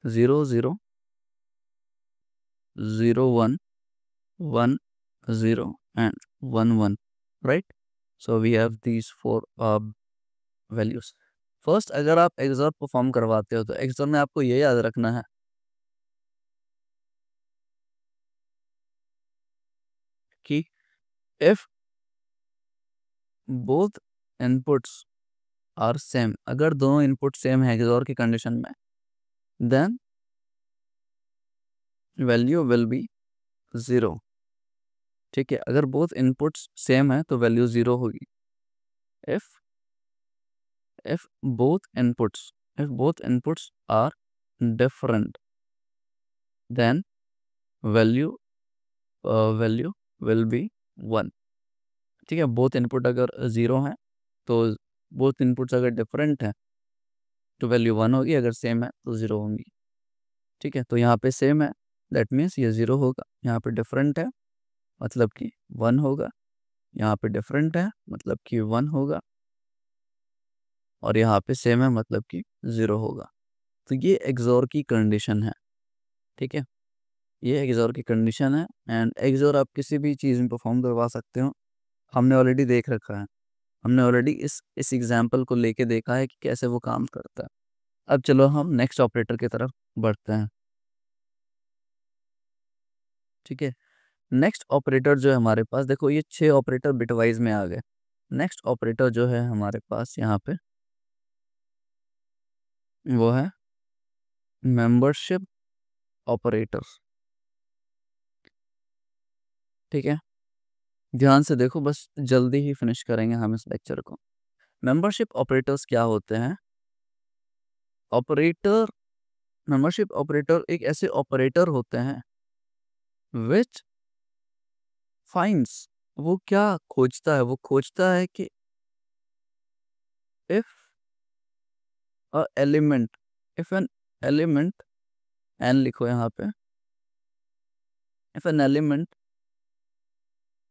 0 0 0 1 1 0 and 1 1, right? So we have these 4 values. First अगर आप एक्सोर परफॉर्म करवाते हो तो एक्सोर में आपको ये याद रखना है कि if both inputs are same, अगर दोनों इनपुट सेम है एक्सोर की कंडीशन में, then value will be 0, ठीक है। अगर बोथ इनपुट्स सेम है तो वैल्यू 0 होगी। if if both inputs are different, then value value will be 1, ठीक है। बोथ इनपुट अगर 0 है तो बोथ इनपुट्स अगर डिफरेंट है तो वैल्यू 1 होगी, अगर सेम है तो 0 होंगी, ठीक है। तो यहाँ पे सेम है, दैट मीन्स ये 0 होगा। यहाँ पे डिफरेंट है मतलब कि 1 होगा। यहाँ पे डिफरेंट है मतलब कि 1 होगा, और यहाँ पे सेम है मतलब कि 0 होगा। तो ये एक्सोर की कंडीशन है, ठीक है। ये एक्सोर की कंडीशन है, एंड एक्सोर आप किसी भी चीज़ में परफॉर्म करवा सकते हो। हमने ऑलरेडी देख रखा है, हमने ऑलरेडी इस एग्जाम्पल को लेके देखा है कि कैसे वो काम करता है। अब चलो हम नेक्स्ट ऑपरेटर की तरफ बढ़ते हैं, ठीक है। नेक्स्ट ऑपरेटर जो है हमारे पास, देखो ये 6 ऑपरेटर बिटवाइज में आ गए। नेक्स्ट ऑपरेटर जो है हमारे पास यहाँ पे वो है मेंबरशिप ऑपरेटर, ठीक है। ध्यान से देखो, बस जल्दी ही फिनिश करेंगे हम इस लेक्चर को। मेंबरशिप ऑपरेटर्स क्या होते हैं? ऑपरेटर मेंबरशिप ऑपरेटर एक ऐसे ऑपरेटर होते हैं विच फाइंड्स, वो क्या खोजता है? वो खोजता है कि if a element if an element n लिखो यहाँ पे, if an element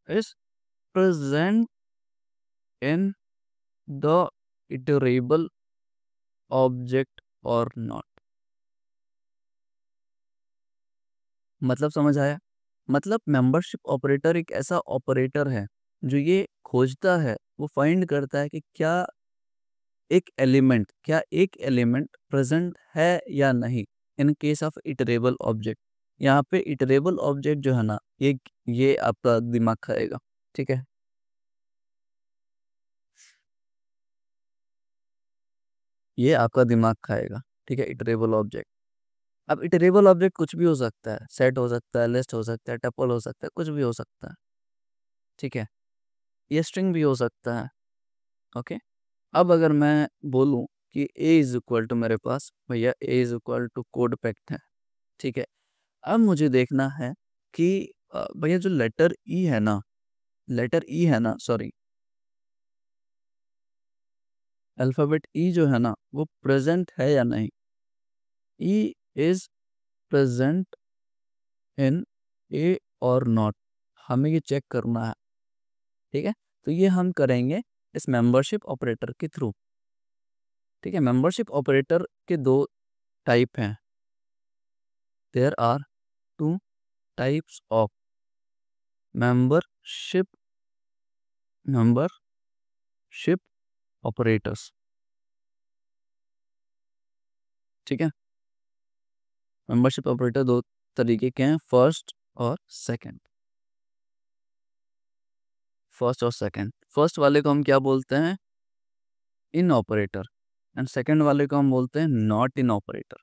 is present in the iterable object और नॉट। मतलब समझ आया? मतलब मेंबरशिप ऑपरेटर एक ऐसा ऑपरेटर है जो ये खोजता है, वो फाइंड करता है कि क्या एक एलिमेंट प्रेजेंट है या नहीं in case of iterable object. यहाँ पे इटरेबल ऑब्जेक्ट जो है ना, ये आपका दिमाग खाएगा। ठीक है, ये आपका दिमाग खाएगा। ठीक है, इटरेबल ऑब्जेक्ट। अब इटरेबल ऑब्जेक्ट कुछ भी हो सकता है, सेट हो सकता है, लिस्ट हो सकता है, टपल हो सकता है, कुछ भी हो सकता है। ठीक है, ये स्ट्रिंग भी हो सकता है। ओके, अब अगर मैं बोलूं कि ए इज इक्वल टू, मेरे पास भैया A is equal to code pact है। ठीक है, अब मुझे देखना है कि भैया जो लेटर ई है ना, सॉरी, अल्फ़ाबेट ई जो है ना, वो प्रेजेंट है या नहीं। ई इज प्रेजेंट इन ए और नॉट, हमें ये चेक करना है। ठीक है, तो ये हम करेंगे इस मेंबरशिप ऑपरेटर के थ्रू। ठीक है, मेंबरशिप ऑपरेटर के दो टाइप हैं। There are two types of membership membership operators. ठीक है, मेंबरशिप ऑपरेटर दो तरीके के हैं, फर्स्ट और सेकंड। फर्स्ट वाले को हम क्या बोलते हैं? इन ऑपरेटर। एंड सेकंड वाले को हम बोलते हैं नॉट इन ऑपरेटर।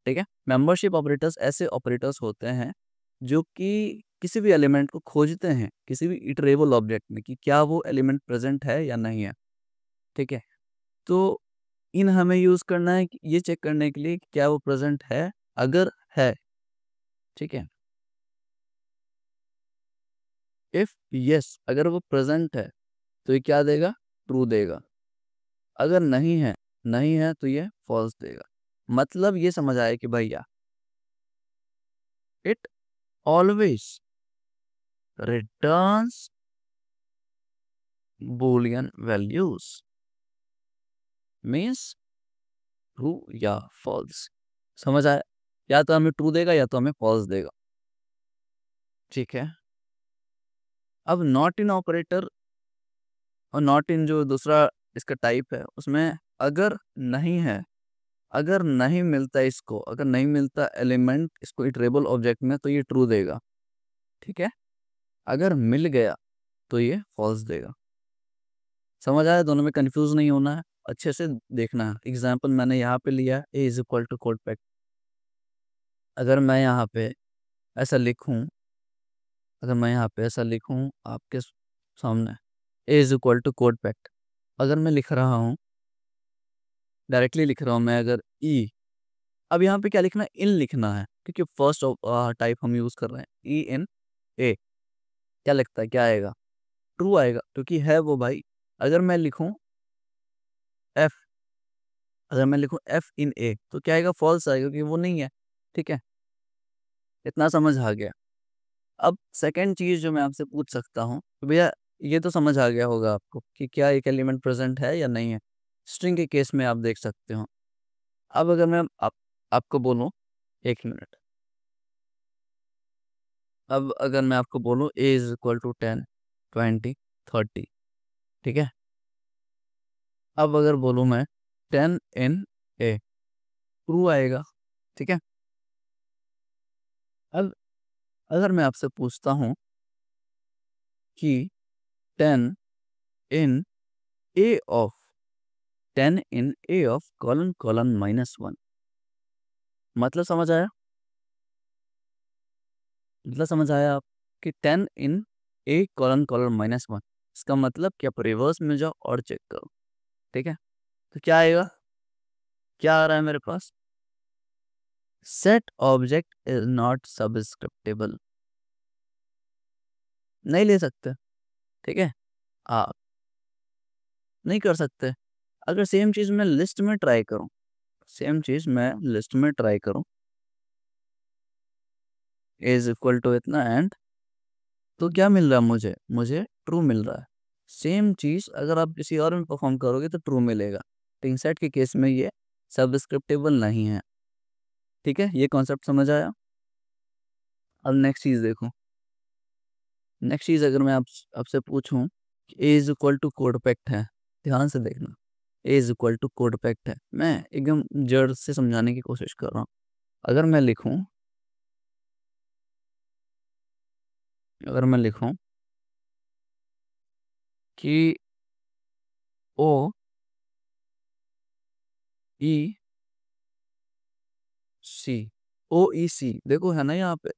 ठीक है, मेंबरशिप ऑपरेटर्स ऐसे ऑपरेटर्स होते हैं जो कि किसी भी एलिमेंट को खोजते हैं किसी भी इटरेबल ऑब्जेक्ट में कि क्या वो एलिमेंट प्रेजेंट है या नहीं है। ठीक है, तो इन हमें यूज करना है ये चेक करने के लिए कि क्या वो प्रेजेंट है। अगर है, ठीक है, इफ यस, अगर वो प्रेजेंट है तो ये क्या देगा? ट्रू देगा। अगर नहीं है तो ये फॉल्स देगा। मतलब ये समझ आया कि भैया it always returns Boolean values, means true या फॉल्स। समझ आया? या तो हमें ट्रू देगा या तो हमें फॉल्स देगा। ठीक है, अब नॉट इन ऑपरेटर और नॉट इन जो दूसरा इसका टाइप है, उसमें अगर नहीं है, अगर नहीं मिलता इसको, अगर नहीं मिलता एलिमेंट इसको इटरेबल ऑब्जेक्ट में, तो ये ट्रू देगा। ठीक है, अगर मिल गया तो ये फॉल्स देगा। समझ आया? दोनों में कंफ्यूज नहीं होना है, अच्छे से देखना है। एग्जाम्पल मैंने यहाँ पे लिया है, A is equal to code pact. अगर मैं यहाँ पे ऐसा लिखूं अगर मैं यहाँ पे ऐसा लिखूं आपके सामने, a is equal to code pact, अगर मैं लिख रहा हूँ, डायरेक्टली लिख रहा हूँ मैं, अगर ई, अब यहाँ पे क्या लिखना है? इन लिखना है, क्योंकि फर्स्ट टाइप हम यूज कर रहे हैं। ई इन ए, क्या लगता है क्या आएगा? ट्रू आएगा, क्योंकि है वो भाई। अगर मैं लिखूं एफ अगर मैं लिखूं एफ इन ए, तो क्या आएगा? फॉल्स आएगा, क्योंकि वो नहीं है। ठीक है, इतना समझ आ गया। अब सेकंड चीज जो मैं आपसे पूछ सकता हूँ, तो भैया ये तो समझ आ गया होगा आपको कि क्या एक एलिमेंट प्रेजेंट है या नहीं है। स्ट्रिंग के केस में आप देख सकते हो। अब अगर मैं आपको बोलूं, एक मिनट, अब अगर मैं आपको बोलूं ए इज इक्वल टू 10, 20, 30, ठीक है, अब अगर बोलूं मैं 10 इन ए, ट्रू आएगा। ठीक है, अब अगर मैं आपसे पूछता हूं कि 10 in a of 10 in a of colon colon -1, मतलब समझ आया? मतलब समझ आया आप कि 10 इन ए कॉलन कॉलन -1, इसका मतलब कि आप रिवर्स में जाओ और चेक करो। ठीक है, तो क्या आएगा? क्या आ रहा है मेरे पास? सेट ऑब्जेक्ट इज नॉट सबस्क्रिप्टेबल, नहीं ले सकते। ठीक है, आप नहीं कर सकते। अगर सेम चीज मैं लिस्ट में ट्राई करूं, इज इक्वल टू इतना एंड, तो क्या मिल रहा है मुझे? मुझे ट्रू मिल रहा है। सेम चीज अगर आप किसी और में परफॉर्म करोगे तो ट्रू मिलेगा। तो इंसेट के केस में ये सबस्क्रिप्टेबल नहीं है। ठीक है, ये कॉन्सेप्ट समझ आया। अब नेक्स्ट चीज़ देखो, नेक्स्ट चीज़ अगर मैं आपसे पूछूं कि ए इज इक्वल टू कोडपैक्ट है, ध्यान से देखना, ए इज इक्वल टू कोडपैक्ट है। मैं एकदम जड़ से समझाने की कोशिश कर रहा हूँ। अगर मैं लिखूं कि ओ ई सी, ओ ई सी, देखो है ना यहाँ पे,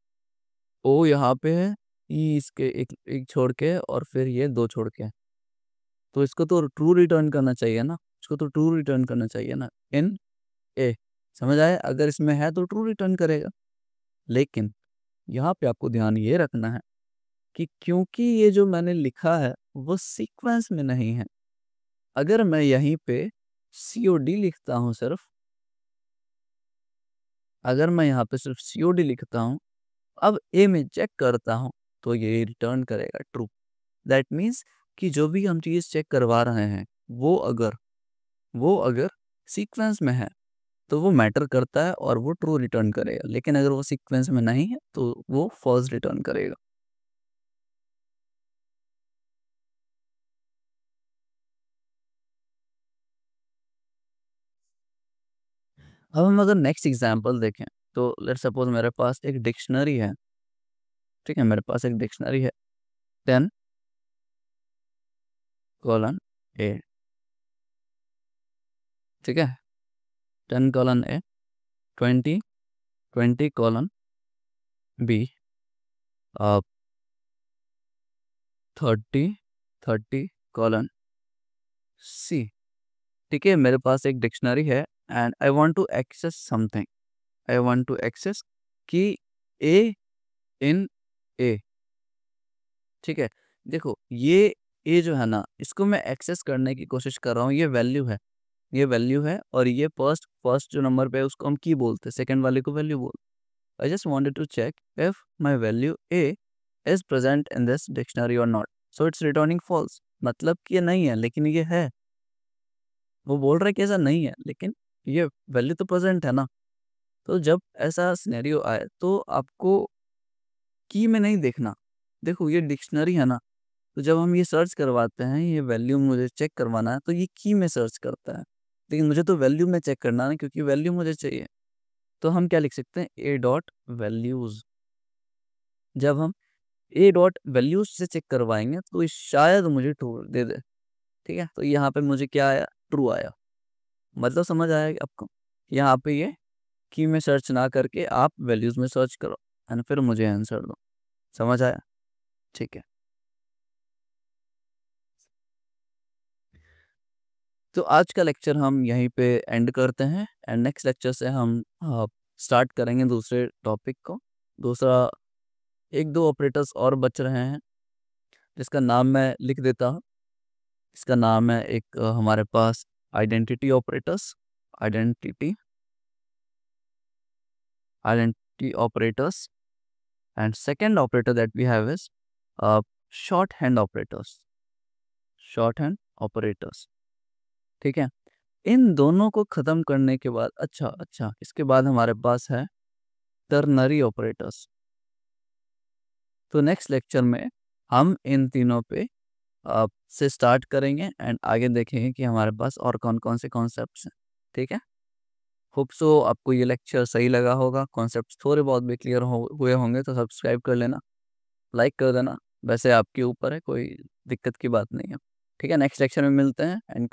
ओ यहाँ पे है, ई इसके एक एक छोड़ के और फिर ये दो छोड़ के, तो इसको तो ट्रू रिटर्न करना चाहिए ना, इसको तो ट्रू रिटर्न करना चाहिए ना, इन ए। समझ आया, अगर इसमें है तो ट्रू रिटर्न करेगा। लेकिन यहाँ पे आपको ध्यान ये रखना है कि क्योंकि ये जो मैंने लिखा है वो सीक्वेंस में नहीं है, अगर मैं यहीं पे COD लिखता हूँ सिर्फ, अगर मैं यहाँ पे सिर्फ COD लिखता हूँ, अब ए में चेक करता हूँ, तो ये रिटर्न करेगा ट्रू। दैट मीन्स कि जो भी हम चीज़ चेक करवा रहे हैं वो अगर सीक्वेंस में है तो वो मैटर करता है और वो ट्रू रिटर्न करेगा, लेकिन अगर वो सीक्वेंस में नहीं है तो वो फॉल्स रिटर्न करेगा। अब हम अगर नेक्स्ट एग्जांपल देखें, तो लेट्स सपोज मेरे पास एक डिक्शनरी है। ठीक है, मेरे पास एक डिक्शनरी है 10:A। ठीक है, 10:A, 20:B, 30:C। ठीक है, मेरे पास एक डिक्शनरी है and I want to access something, I want to access कि ए इन ए। ठीक है, देखो ये जो है ना, इसको मैं एक्सेस करने की कोशिश कर रहा हूँ, ये वैल्यू है, ये वैल्यू है, और ये फर्स्ट जो नंबर पे है उसको हम की बोलते हैं, सेकंड वाले को वैल्यू बोल। I just wanted to check if my value a is present in this dictionary और not, so it's returning false. मतलब कि ये नहीं है लेकिन ये है, वो बोल रहा है कि ऐसा नहीं है लेकिन ये वैल्यू तो प्रेजेंट है ना। तो जब ऐसा सिनेरियो आए तो आपको की में नहीं देखना, देखो ये डिक्शनरी है ना, तो जब हम ये सर्च करवाते हैं, ये वैल्यू मुझे चेक करवाना है तो ये की में सर्च करता है, लेकिन मुझे तो वैल्यू में चेक करना है क्योंकि वैल्यू मुझे चाहिए। तो हम क्या लिख सकते हैं, ए डॉट वैल्यूज। जब हम ए डॉट वैल्यूज से चेक करवाएंगे तो ये शायद मुझे ट्रू दे दे। ठीक है, तो यहाँ पे मुझे क्या आया, ट्रू आया। मतलब समझ आया कि आपको, यहाँ पे ये की में सर्च ना करके आप वैल्यूज में सर्च करो एंड फिर मुझे आंसर दो। समझ आया, ठीक है। तो आज का लेक्चर हम यहीं पे एंड करते हैं एंड नेक्स्ट लेक्चर से हम स्टार्ट करेंगे दूसरे टॉपिक को। दूसरा एक दो ऑपरेटर्स और बच रहे हैं जिसका नाम मैं लिख देता हूँ। इसका नाम है एक हमारे पास identity operators, identity identity operators, and second operator that we have is short hand operators, short hand operators. ठीक है, इन दोनों को ख़त्म करने के बाद अच्छा इसके बाद हमारे पास है टर्नरी ऑपरेटर्स। तो नेक्स्ट लेक्चर में हम इन तीनों पे से स्टार्ट करेंगे एंड आगे देखेंगे कि हमारे पास और कौन कौन से कॉन्सेप्ट्स हैं। ठीक है, होप सो आपको ये लेक्चर सही लगा होगा, कॉन्सेप्ट्स थोड़े बहुत भी क्लियर हुए होंगे, तो सब्सक्राइब कर लेना, लाइक कर देना, वैसे आपके ऊपर है, कोई दिक्कत की बात नहीं है। ठीक है, नेक्स्ट लेक्चर में मिलते हैं एंड